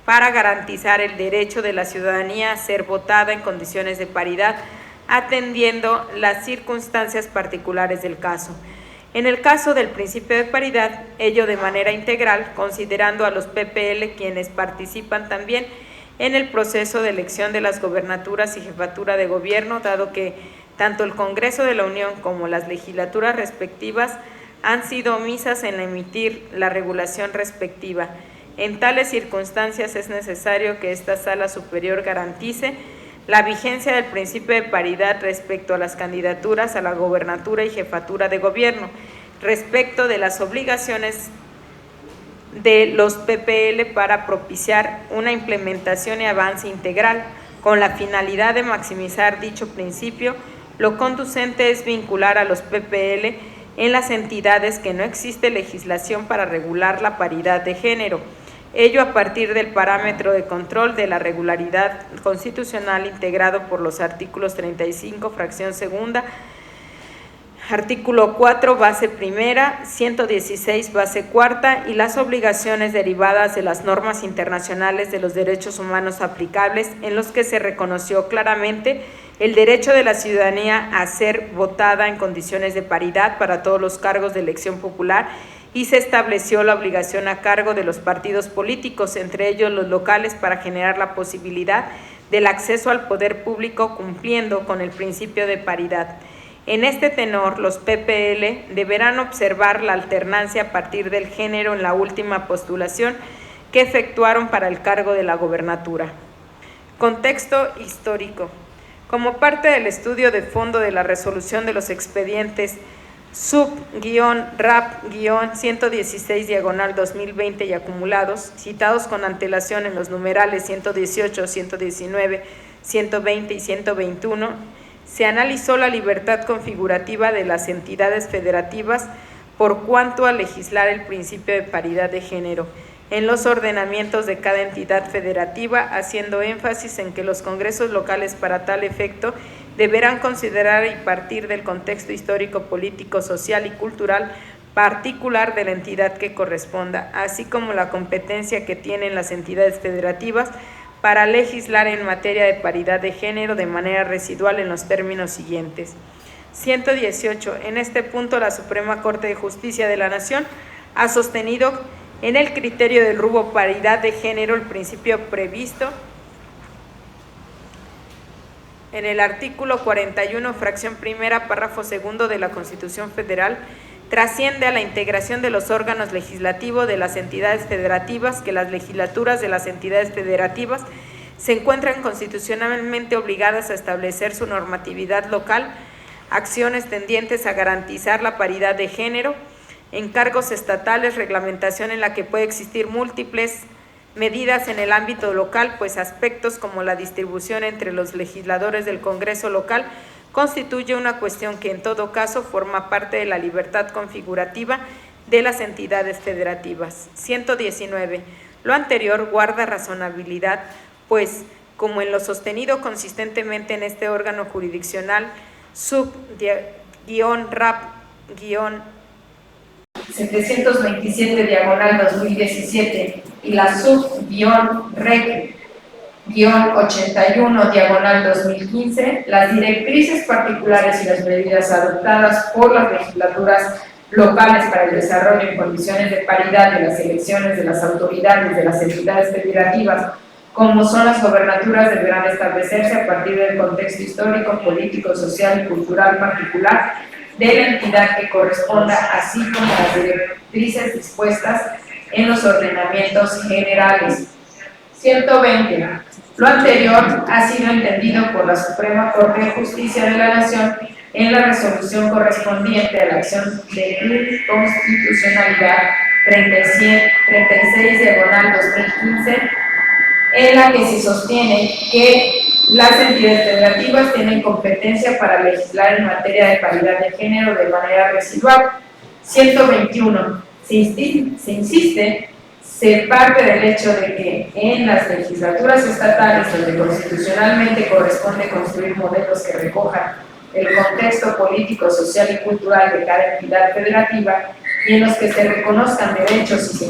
para garantizar el derecho de la ciudadanía a ser votada en condiciones de paridad, atendiendo las circunstancias particulares del caso. En el caso del principio de paridad, ello de manera integral, considerando a los PPL quienes participan también en el proceso de elección de las gobernaturas y jefatura de gobierno, dado que tanto el Congreso de la Unión como las legislaturas respectivas han sido omisas en emitir la regulación respectiva. En tales circunstancias es necesario que esta Sala Superior garantice la vigencia del principio de paridad respecto a las candidaturas a la gobernatura y jefatura de gobierno, respecto de las obligaciones de los PPL para propiciar una implementación y avance integral con la finalidad de maximizar dicho principio. Lo conducente es vincular a los PPL en las entidades que no existe legislación para regular la paridad de género, ello a partir del parámetro de control de la regularidad constitucional integrado por los artículos 35, fracción segunda, artículo 4, base primera, 116, base cuarta, y las obligaciones derivadas de las normas internacionales de los derechos humanos aplicables, en los que se reconoció claramente el derecho de la ciudadanía a ser votada en condiciones de paridad para todos los cargos de elección popular, y se estableció la obligación a cargo de los partidos políticos, entre ellos los locales, para generar la posibilidad del acceso al poder público cumpliendo con el principio de paridad. En este tenor, los PPL deberán observar la alternancia a partir del género en la última postulación que efectuaron para el cargo de la gobernatura. Contexto histórico. Como parte del estudio de fondo de la resolución de los expedientes sub-rap-116/2020 y acumulados, citados con antelación en los numerales 118, 119, 120 y 121, se analizó la libertad configurativa de las entidades federativas por cuanto a legislar el principio de paridad de género en los ordenamientos de cada entidad federativa, haciendo énfasis en que los congresos locales para tal efecto deberán considerar y partir del contexto histórico, político, social y cultural particular de la entidad que corresponda, así como la competencia que tienen las entidades federativas para legislar en materia de paridad de género de manera residual en los términos siguientes. 118. En este punto, la Suprema Corte de Justicia de la Nación ha sostenido en el criterio del rubro paridad de género el principio previsto en el artículo 41, fracción primera, párrafo segundo de la Constitución Federal, trasciende a la integración de los órganos legislativos de las entidades federativas, que las legislaturas de las entidades federativas se encuentran constitucionalmente obligadas a establecer su normatividad local, acciones tendientes a garantizar la paridad de género, encargos estatales, reglamentación en la que puede existir múltiples medidas en el ámbito local, pues aspectos como la distribución entre los legisladores del Congreso local constituye una cuestión que en todo caso forma parte de la libertad configurativa de las entidades federativas. 119. Lo anterior guarda razonabilidad, pues, como en lo sostenido consistentemente en este órgano jurisdiccional, sub-rap-727/2017 y la sub-rec-81/2015, las directrices particulares y las medidas adoptadas por las legislaturas locales para el desarrollo en condiciones de paridad de las elecciones de las autoridades de las entidades federativas, como son las gobernaturas, deberán establecerse a partir del contexto histórico, político, social y cultural particular de la entidad que corresponda, así como las directrices dispuestas en los ordenamientos generales. 120. Lo anterior ha sido entendido por la Suprema Corte de Justicia de la Nación en la resolución correspondiente a la acción de inconstitucionalidad 36/2015, en la que se sostiene que las entidades federativas tienen competencia para legislar en materia de paridad de género de manera residual. 121. Se parte del hecho de que en las legislaturas estatales, donde constitucionalmente corresponde construir modelos que recojan el contexto político, social y cultural de cada entidad federativa, y en los que se reconozcan derechos y se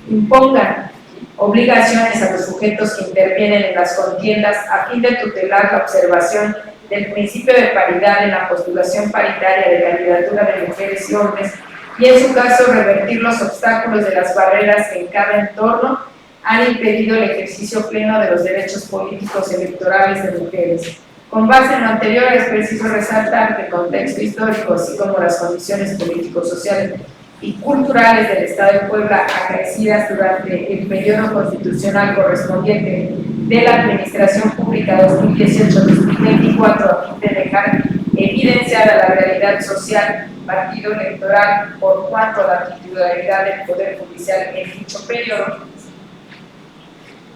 impongan obligaciones a los sujetos que intervienen en las contiendas a fin de tutelar la observación del principio de paridad en la postulación paritaria de candidatura de mujeres y hombres, y en su caso revertir los obstáculos de las barreras que en cada entorno han impedido el ejercicio pleno de los derechos políticos electorales de mujeres. Con base en lo anterior, es preciso resaltar que el contexto histórico, así como las condiciones políticos, sociales y culturales del Estado de Puebla acaecidas durante el periodo constitucional correspondiente de la Administración Pública 2018-2024, a fin de dejar evidenciada la realidad social partido electoral por cuanto a la titularidad del Poder Judicial en dicho periodo.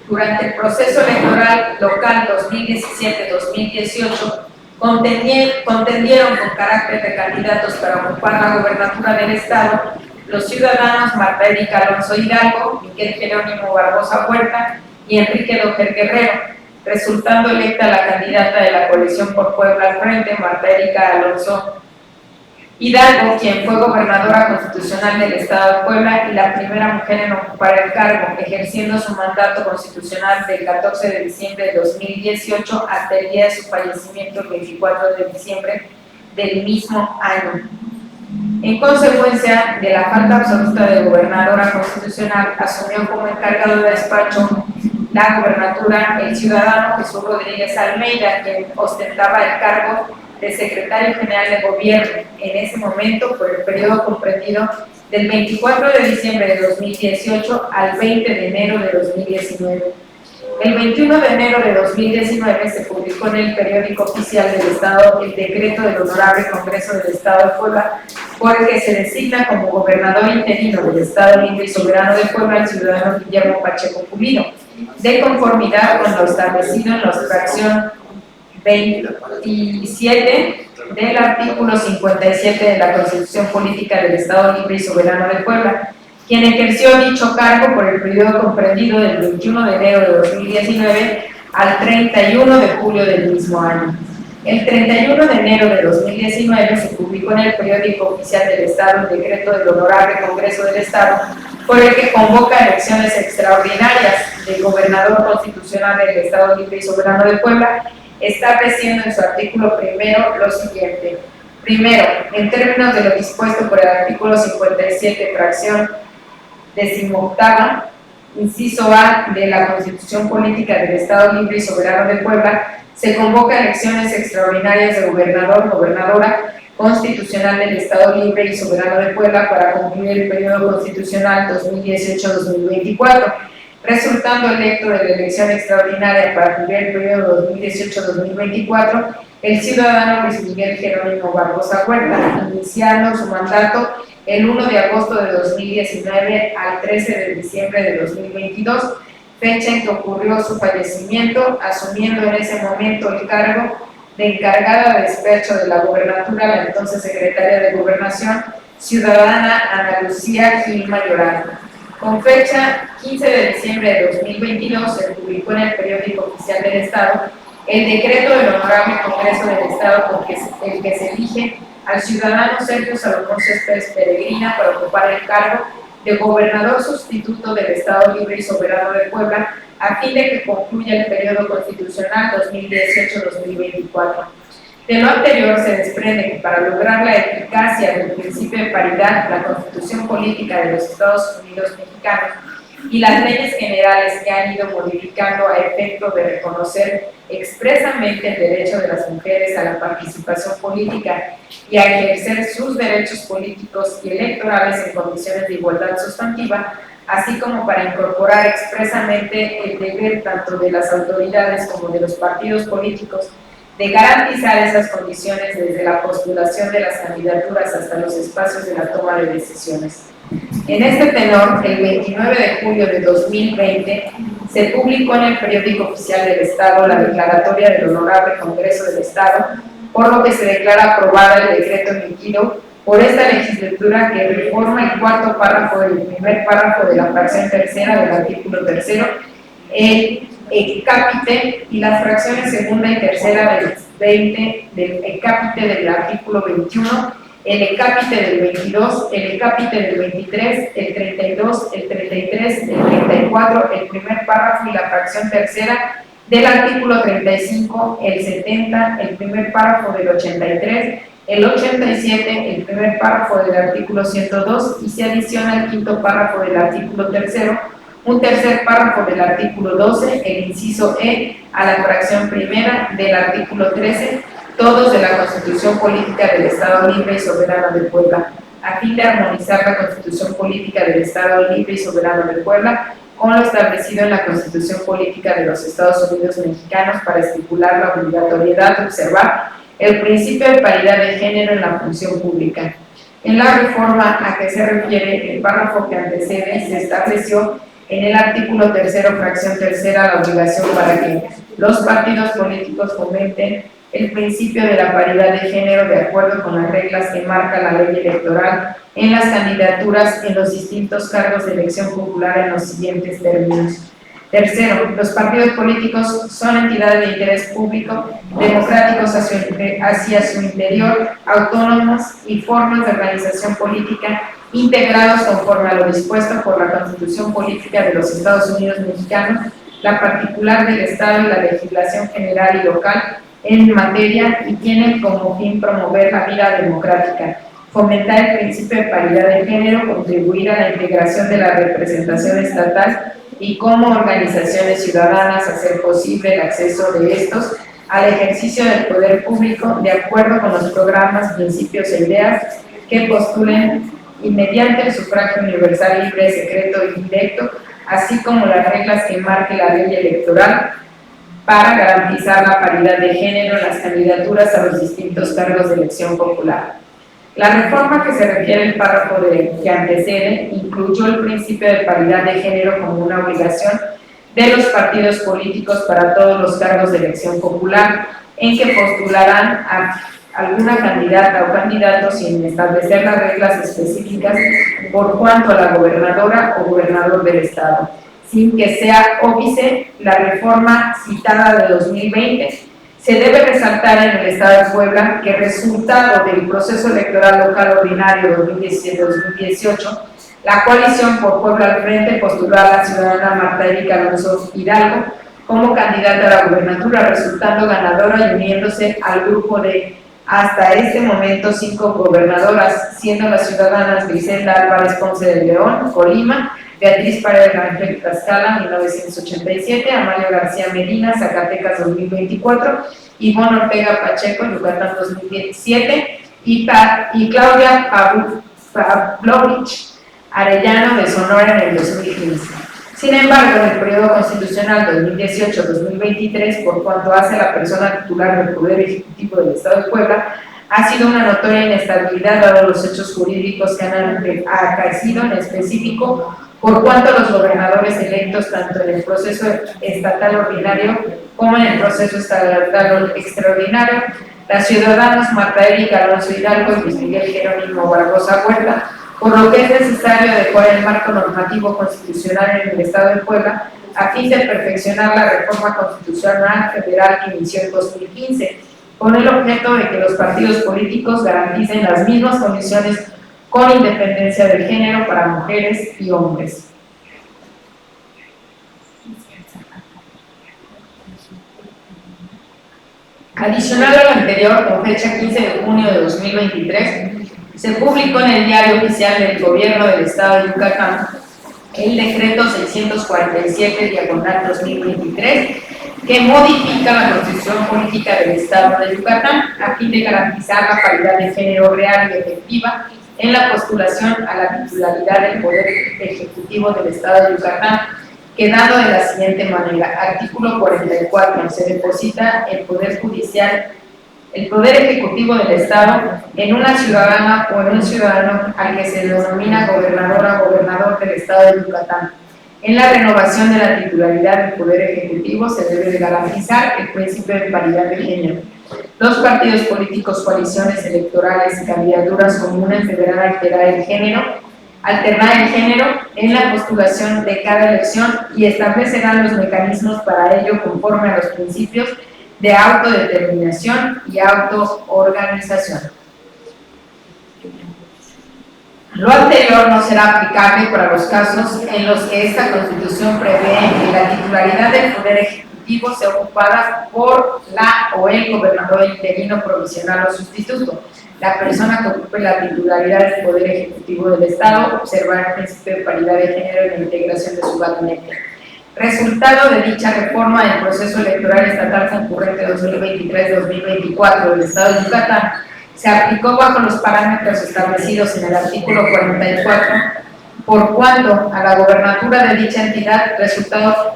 Durante el proceso electoral local 2017-2018, contendieron con carácter de candidatos para ocupar la gobernatura del Estado los ciudadanos Marta Erika Alonso Hidalgo, Miguel Jerónimo Barbosa Huerta y Enrique Dojer Guerrero, resultando electa la candidata de la coalición por Puebla al frente, Marta Erika Alonso Hidalgo, quien fue gobernadora constitucional del Estado de Puebla y la primera mujer en ocupar el cargo, ejerciendo su mandato constitucional del 14 de diciembre de 2018 hasta el día de su fallecimiento el 24 de diciembre del mismo año. En consecuencia de la falta absoluta de gobernadora constitucional, asumió como encargado de despacho la gobernatura el ciudadano Jesús Rodríguez Almeida, quien ostentaba el cargo de secretario general de gobierno en ese momento por el periodo comprendido del 24 de diciembre de 2018 al 20 de enero de 2019. El 21 de enero de 2019 se publicó en el periódico oficial del Estado el decreto del Honorable Congreso del Estado de Puebla, por el que se designa como gobernador interino del Estado Libre y Soberano de Puebla el ciudadano Guillermo Pacheco Pulido, de conformidad con lo establecido en la fracción 27 del artículo 57 de la Constitución Política del Estado Libre y Soberano de Puebla, quien ejerció dicho cargo por el periodo comprendido del 21 de enero de 2019 al 31 de julio del mismo año. El 31 de enero de 2019 se publicó en el periódico oficial del Estado el decreto del Honorable Congreso del Estado, por el que convoca elecciones extraordinarias del gobernador constitucional del Estado Libre y Soberano de Puebla, estableciendo en su artículo primero lo siguiente. Primero, en términos de lo dispuesto por el artículo 57, fracción 18ª, inciso A de la Constitución Política del Estado Libre y Soberano de Puebla, se convoca elecciones extraordinarias de gobernador, gobernadora constitucional del Estado Libre y Soberano de Puebla para concluir el periodo constitucional 2018-2024, resultando electo de la elección extraordinaria para cumplir el periodo 2018-2024 el ciudadano Luis Miguel Jerónimo Barbosa Huerta, iniciando su mandato el 1 de agosto de 2019 al 13 de diciembre de 2022, fecha en que ocurrió su fallecimiento, asumiendo en ese momento el cargo de encargada de despacho de la gobernatura, la entonces secretaria de Gobernación, ciudadana Ana Lucía Gil Mayoral. Con fecha 15 de diciembre de 2022 se publicó en el periódico oficial del Estado el decreto del Honorable Congreso del Estado con el que se elige al ciudadano Sergio Salomón Céspedes Peregrina para ocupar el cargo de gobernador sustituto del Estado Libre y Soberano de Puebla a fin de que concluya el periodo constitucional 2018-2024. De lo anterior se desprende que para lograr la eficacia del principio de paridad, la Constitución Política de los Estados Unidos Mexicanos y las leyes generales que han ido modificando a efecto de reconocer expresamente el derecho de las mujeres a la participación política y a ejercer sus derechos políticos y electorales en condiciones de igualdad sustantiva, así como para incorporar expresamente el deber tanto de las autoridades como de los partidos políticos de garantizar esas condiciones desde la postulación de las candidaturas hasta los espacios de la toma de decisiones. En este tenor, el 29 de julio de 2020 se publicó en el periódico oficial del Estado la declaratoria del Honorable Congreso del Estado, por lo que se declara aprobada el decreto emitido por esta legislatura que reforma el cuarto párrafo del primer párrafo de la fracción tercera del artículo tercero, el cápite y las fracciones segunda y tercera del 20 del cápite del artículo 21, el cápite del 22, el cápite del 23, el 32, el 33, el 34, el primer párrafo y la fracción tercera del artículo 35, el 70, el primer párrafo del 83, el 87, el primer párrafo del artículo 102 y se adiciona el quinto párrafo del artículo tercero, un tercer párrafo del artículo 12, el inciso E, a la fracción primera del artículo 13, todos de la Constitución Política del Estado Libre y Soberano de Puebla, a fin de armonizar la Constitución Política del Estado Libre y Soberano de Puebla con lo establecido en la Constitución Política de los Estados Unidos Mexicanos para estipular la obligatoriedad de observar el principio de paridad de género en la función pública. En la reforma a que se refiere el párrafo que antecede, se estableció en el artículo 3º, fracción 3ª, la obligación para que los partidos políticos fomenten el principio de la paridad de género de acuerdo con las reglas que marca la ley electoral en las candidaturas en los distintos cargos de elección popular en los siguientes términos. Tercero, los partidos políticos son entidades de interés público, democráticos hacia su interior, autónomas y formas de organización política integrados conforme a lo dispuesto por la Constitución Política de los Estados Unidos Mexicanos, la particular del Estado y la legislación general y local en materia, y tienen como fin promover la vida democrática, fomentar el principio de paridad de género, contribuir a la integración de la representación estatal y como organizaciones ciudadanas hacer posible el acceso de estos al ejercicio del poder público de acuerdo con los programas, principios e ideas que postulen y mediante el sufragio universal, libre, secreto y directo, así como las reglas que marque la ley electoral para garantizar la paridad de género en las candidaturas a los distintos cargos de elección popular. La reforma que se refiere al párrafo que antecede incluyó el principio de paridad de género como una obligación de los partidos políticos para todos los cargos de elección popular, en que postularán a alguna candidata o candidato sin establecer las reglas específicas por cuanto a la gobernadora o gobernador del Estado, sin que sea óbice la reforma citada de 2020. Se debe resaltar en el Estado de Puebla que resultado del proceso electoral local ordinario 2017-2018, la coalición por Puebla al Frente postuló a la ciudadana Marta Erika Alonso Hidalgo como candidata a la gubernatura, resultando ganadora y uniéndose al grupo de hasta este momento 5 gobernadoras, siendo las ciudadanas Griselda Álvarez Ponce de León, Colima, Beatriz Paredes Rangel Tlaxcala, 1987, Amalia García Medina, Zacatecas, 2024, Ivonne Ortega Pacheco, Yucatán, 2017, y Claudia Pavlovich Arellano, de Sonora, en el 2015. Sin embargo, en el periodo constitucional 2018-2023, por cuanto hace a la persona titular del Poder Ejecutivo del Estado de Puebla, ha sido una notoria inestabilidad dado los hechos jurídicos que han acaecido, en específico por cuanto los gobernadores electos tanto en el proceso estatal ordinario como en el proceso estatal extraordinario, las ciudadanas Marta Erika Alonso Hidalgo y Luis Miguel Jerónimo Barbosa Huerta, por lo que es necesario adecuar el marco normativo constitucional en el Estado de Puebla a fin de perfeccionar la reforma constitucional federal que inició en 2015, con el objeto de que los partidos políticos garanticen las mismas condiciones con independencia del género para mujeres y hombres. Adicional a lo anterior, con fecha 15 de junio de 2023, se publicó en el Diario Oficial del Gobierno del Estado de Yucatán el decreto 647/2023 que modifica la Constitución Política del Estado de Yucatán a fin de garantizar la paridad de género real y efectiva en la postulación a la titularidad del Poder Ejecutivo del Estado de Yucatán, quedando de la siguiente manera: artículo 44, se deposita el Poder Judicial, el Poder Ejecutivo del Estado en una ciudadana o en un ciudadano al que se denomina gobernadora o gobernador del Estado de Yucatán. En la renovación de la titularidad del Poder Ejecutivo se debe de garantizar el principio de paridad de género. Los partidos políticos, coaliciones electorales y candidaturas comunes deberán alternar el género en la postulación de cada elección y establecerán los mecanismos para ello conforme a los principios de autodeterminación y autoorganización. Lo anterior no será aplicable para los casos en los que esta Constitución prevé que la titularidad del Poder Ejecutivo sea ocupada por la o el gobernador interino, provisional o sustituto. La persona que ocupe la titularidad del Poder Ejecutivo del Estado observará el principio de paridad de género en la integración de su gabinete. Resultado de dicha reforma del proceso electoral estatal concurrente 2023-2024 del Estado de Yucatán se aplicó bajo los parámetros establecidos en el artículo 44, por cuanto a la gobernatura de dicha entidad resultado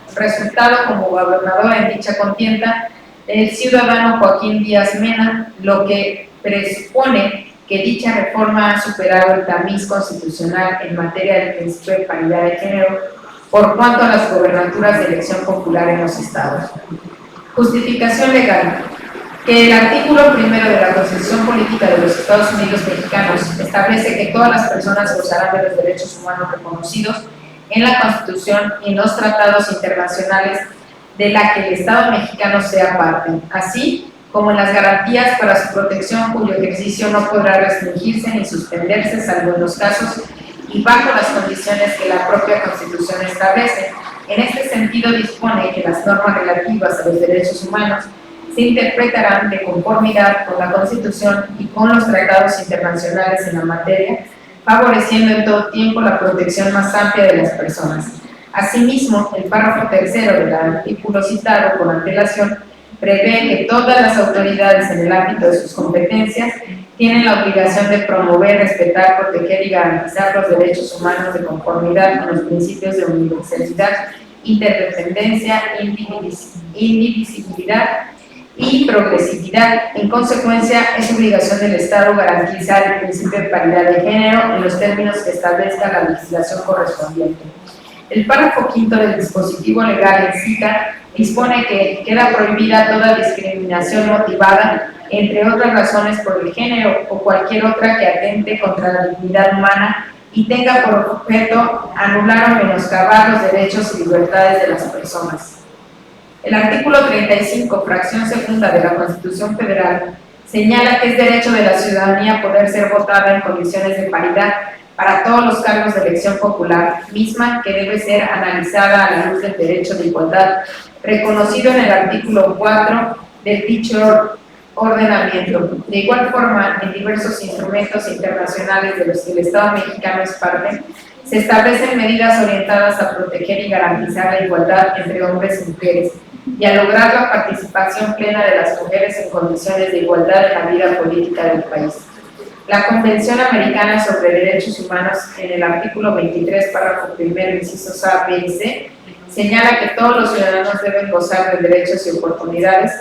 como gobernador en dicha contienda el ciudadano Joaquín Díaz Mena, lo que presupone que dicha reforma ha superado el tamiz constitucional en materia del principio de paridad de género por cuanto a las gobernaturas de elección popular en los estados. Justificación legal. Que el artículo primero de la Constitución Política de los Estados Unidos Mexicanos establece que todas las personas gozarán de los derechos humanos reconocidos en la Constitución y en los tratados internacionales de la que el Estado mexicano sea parte, así como en las garantías para su protección cuyo ejercicio no podrá restringirse ni suspenderse salvo en los casos y bajo las condiciones que la propia Constitución establece. En este sentido dispone que las normas relativas a los derechos humanos se interpretarán de conformidad con la Constitución y con los tratados internacionales en la materia, favoreciendo en todo tiempo la protección más amplia de las personas. Asimismo, el párrafo tercero del artículo citado con antelación prevé que todas las autoridades en el ámbito de sus competencias tienen la obligación de promover, respetar, proteger y garantizar los derechos humanos de conformidad con los principios de universalidad, interdependencia, indivisibilidad y progresividad. En consecuencia, es obligación del Estado garantizar el principio de paridad de género en los términos que establezca la legislación correspondiente. El párrafo quinto del dispositivo legal en cita dispone que queda prohibida toda discriminación motivada, entre otras razones, por el género o cualquier otra que atente contra la dignidad humana y tenga por objeto anular o menoscabar los derechos y libertades de las personas. El artículo 35, fracción segunda de la Constitución Federal, señala que es derecho de la ciudadanía poder ser votada en condiciones de paridad para todos los cargos de elección popular, misma que debe ser analizada a la luz del derecho de igualdad, reconocido en el artículo 4 del dicho ordenamiento. De igual forma, en diversos instrumentos internacionales de los que el Estado mexicano es parte, se establecen medidas orientadas a proteger y garantizar la igualdad entre hombres y mujeres, y a lograr la participación plena de las mujeres en condiciones de igualdad en la vida política del país. La Convención Americana sobre Derechos Humanos, en el artículo 23, párrafo primero, incisos A, B y C, señala que todos los ciudadanos deben gozar de derechos y oportunidades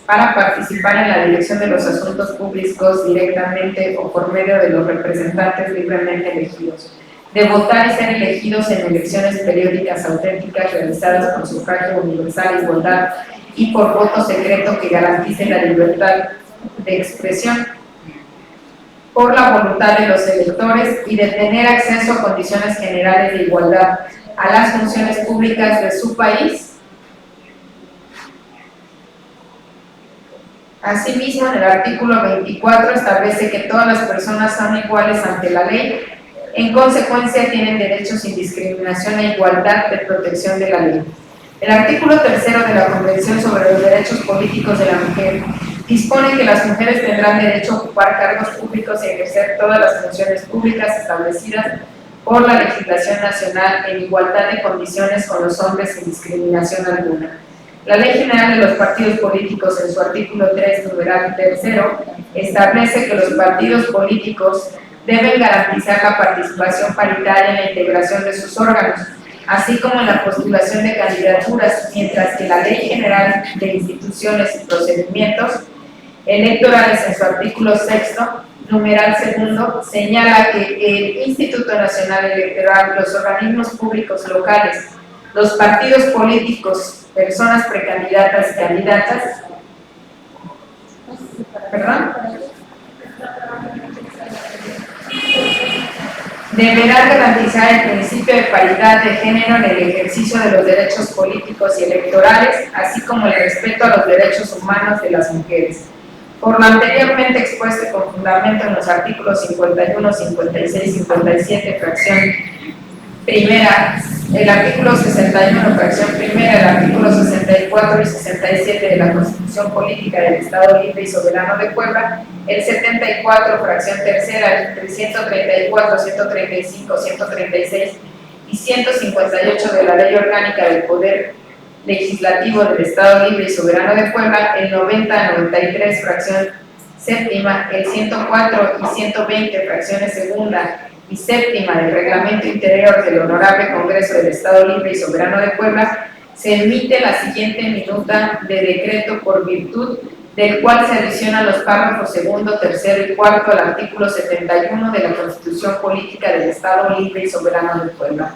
para participar en la dirección de los asuntos públicos directamente o por medio de los representantes libremente elegidos, de votar y ser elegidos en elecciones periódicas auténticas realizadas por sufragio universal, igualdad y por voto secreto que garantice la libertad de expresión por la voluntad de los electores y de tener acceso a condiciones generales de igualdad a las funciones públicas de su país. Asimismo, en el artículo 24 establece que todas las personas son iguales ante la ley. En consecuencia, tienen derechos sin discriminación e igualdad de protección de la ley. El artículo tercero de la Convención sobre los Derechos Políticos de la Mujer dispone que las mujeres tendrán derecho a ocupar cargos públicos y ejercer todas las funciones públicas establecidas por la legislación nacional en igualdad de condiciones con los hombres sin discriminación alguna. La Ley General de los Partidos Políticos, en su artículo 3, numeral tercero, establece que los partidos políticos deben garantizar la participación paritaria en la integración de sus órganos, así como en la postulación de candidaturas, mientras que la Ley General de Instituciones y Procedimientos Electorales, en su artículo 6, numeral segundo, señala que el Instituto Nacional Electoral, los organismos públicos locales, los partidos políticos, personas precandidatas y candidatas, deberán garantizar el principio de paridad de género en el ejercicio de los derechos políticos y electorales, así como el respeto a los derechos humanos de las mujeres. Por lo anteriormente expuesto y con fundamento en los artículos 51, 56, 57, fracción primera, el artículo 61, fracción primera, el artículo 64 y 67 de la Constitución Política del Estado Libre y Soberano de Puebla, el 74, fracción tercera, el 134, 135, 136 y 158 de la Ley Orgánica del Poder Legislativo del Estado Libre y Soberano de Puebla, el 90, 93, fracción séptima, el 104 y 120, fracciones segunda y séptima del Reglamento Interior del Honorable Congreso del Estado Libre y Soberano de Puebla, se emite la siguiente minuta de decreto por virtud del cual se adicionan los párrafos segundo, tercero y cuarto al artículo 71 de la Constitución Política del Estado Libre y Soberano de Puebla.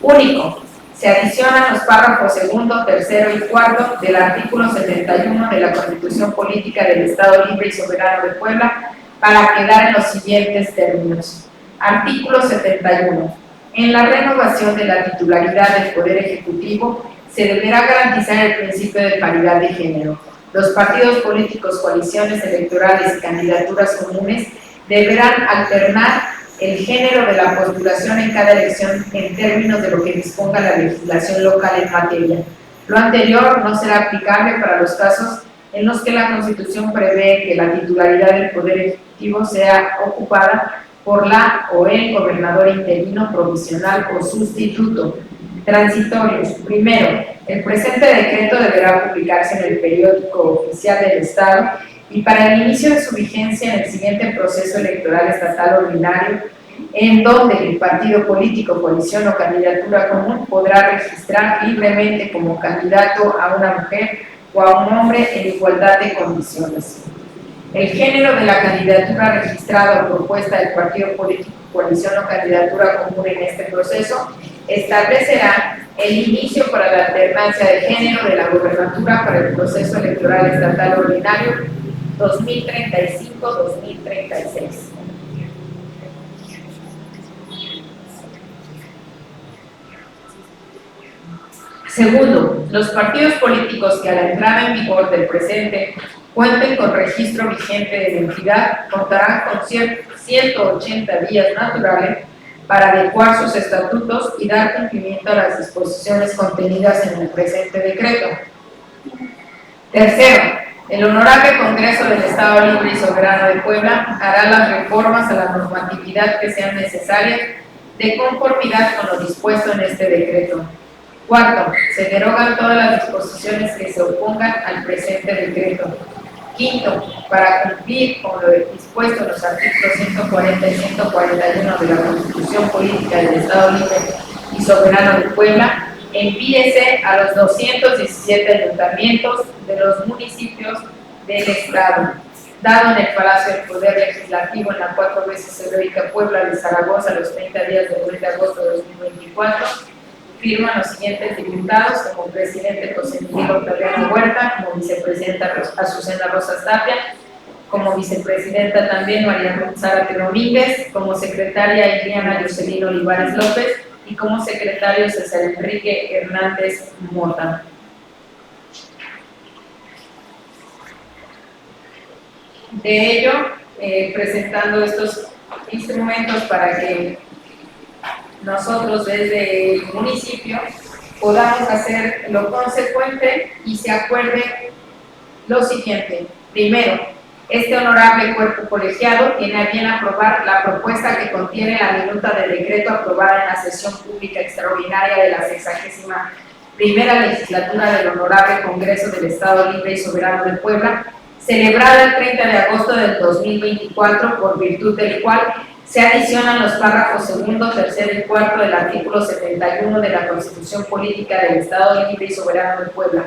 Único. Se adicionan los párrafos segundo, tercero y cuarto del artículo 71 de la Constitución Política del Estado Libre y Soberano de Puebla para quedar en los siguientes términos. Artículo 71. En la renovación de la titularidad del Poder Ejecutivo se deberá garantizar el principio de paridad de género. Los partidos políticos, coaliciones electorales y candidaturas comunes deberán alternar el género de la postulación en cada elección en términos de lo que disponga la legislación local en materia. Lo anterior no será aplicable para los casos en los que la Constitución prevé que la titularidad del Poder Ejecutivo sea ocupada por la o el gobernador interino, provisional o sustituto. Transitorios. Primero, el presente decreto deberá publicarse en el periódico oficial del Estado y para el inicio de su vigencia en el siguiente proceso electoral estatal ordinario, en donde el partido político, coalición o candidatura común podrá registrar libremente como candidato a una mujer o a un hombre en igualdad de condiciones. El género de la candidatura registrada o propuesta del partido político, coalición o candidatura común en este proceso establecerá el inicio para la alternancia de género de la gobernatura para el proceso electoral estatal ordinario 2035-2036. Segundo, los partidos políticos que a la entrada en vigor del presente cuenten con registro vigente de identidad contarán con 180 días naturales para adecuar sus estatutos y dar cumplimiento a las disposiciones contenidas en el presente decreto. Tercero, el Honorable Congreso del Estado Libre y Soberano de Puebla hará las reformas a la normatividad que sean necesarias de conformidad con lo dispuesto en este decreto. Cuarto, se derogan todas las disposiciones que se opongan al presente decreto. Quinto, para cumplir con lo dispuesto en los artículos 140 y 141 de la Constitución Política del Estado Libre y Soberano de Puebla, envíese a los 217 ayuntamientos de los municipios del Estado, dado en el Palacio del Poder Legislativo en la 4 veces heroica Puebla de Zaragoza los 30 días del mes de agosto de 2024, firman los siguientes diputados: como presidente José Miguel Octaviano Huerta, como vicepresidenta Azucena Rosas Tapia, como vicepresidenta también María Zárate Domínguez, como secretaria Iliana Yoselino Olivares López y como secretario César Enrique Hernández Mota. De ello, presentando estos instrumentos para que nosotros desde el municipio podamos hacer lo consecuente y se acuerde lo siguiente. Primero, este honorable cuerpo colegiado tiene a bien aprobar la propuesta que contiene la minuta del decreto aprobada en la sesión pública extraordinaria de la 61ª legislatura del Honorable Congreso del Estado Libre y Soberano de Puebla, celebrada el 30 de agosto del 2024, por virtud del cual se adicionan los párrafos segundo, tercero y cuarto del artículo 71 de la Constitución Política del Estado Libre y Soberano de Puebla,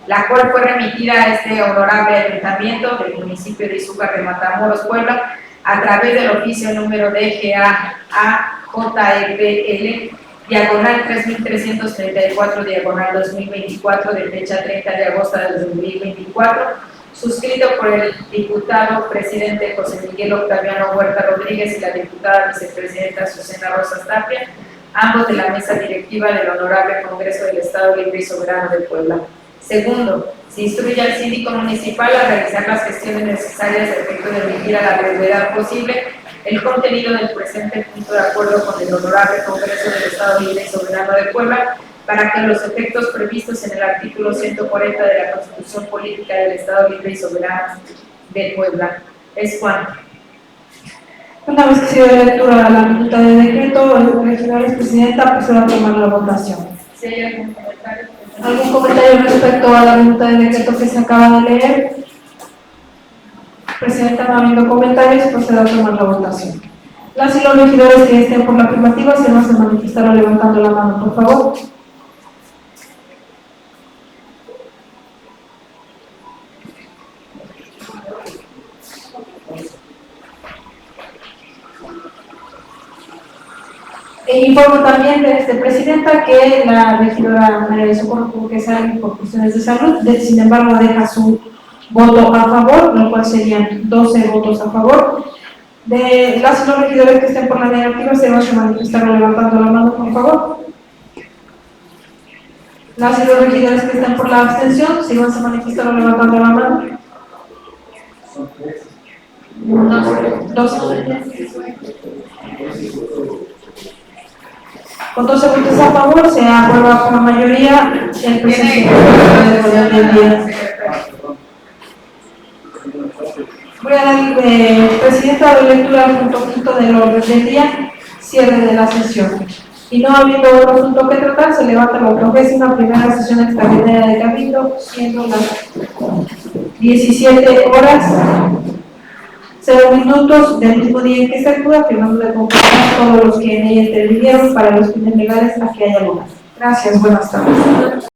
la cual fue remitida a este honorable ayuntamiento del municipio de Izúcar de Matamoros, Puebla, a través del oficio número DGA-AJEPL, diagonal 3334, diagonal 2024, de fecha 30 de agosto de 2024, suscrito por el diputado presidente José Miguel Octaviano Huerta Rodríguez y la diputada vicepresidenta Azucena Rosas Tapia, ambos de la mesa directiva del Honorable Congreso del Estado Libre y Soberano de Puebla. Segundo, se instruye al síndico municipal a realizar las gestiones necesarias a efecto de emitir a la brevedad posible el contenido del presente punto de acuerdo con el Honorable Congreso del Estado Libre y Soberano de Puebla, para que los efectos previstos en el artículo 140 de la Constitución Política del Estado Libre y Soberano de Puebla. Es cuanto. Una vez que se dio lectura a la minuta de decreto, señora presidenta, procede a tomar la votación. ¿Sí hay algún comentario? ¿Algún comentario respecto a la minuta de decreto que se acaba de leer? Presidenta, no habiendo comentarios, procede a tomar la votación. Las y los regidores que estén por la afirmativa se nos manifestaron levantando la mano, por favor. Informo también, Presidenta, que la regidora María de Socorro tuvo que salir por cuestiones de salud, sin embargo deja su voto a favor, lo cual serían 12 votos a favor. De las y los regidores que estén por la negativa se van a manifestar levantando la mano, por favor. Las y los regidores que estén por la abstención se van a manifestar levantando la mano. 12. Con 12 votos a favor se aprueba por la mayoría el presente del día. Voy a dar, Presidenta, de lectura al punto del orden del día, cierre de la sesión. Y no habiendo otro asunto que tratar, se levanta la 81ª sesión extraordinaria de Cabildo, siendo las 17 horas 0 minutos del mismo día en que se acuda, firmando de conformidad a todos los que en ella intervinieron para los fines legales a que haya lugar. Gracias, buenas tardes.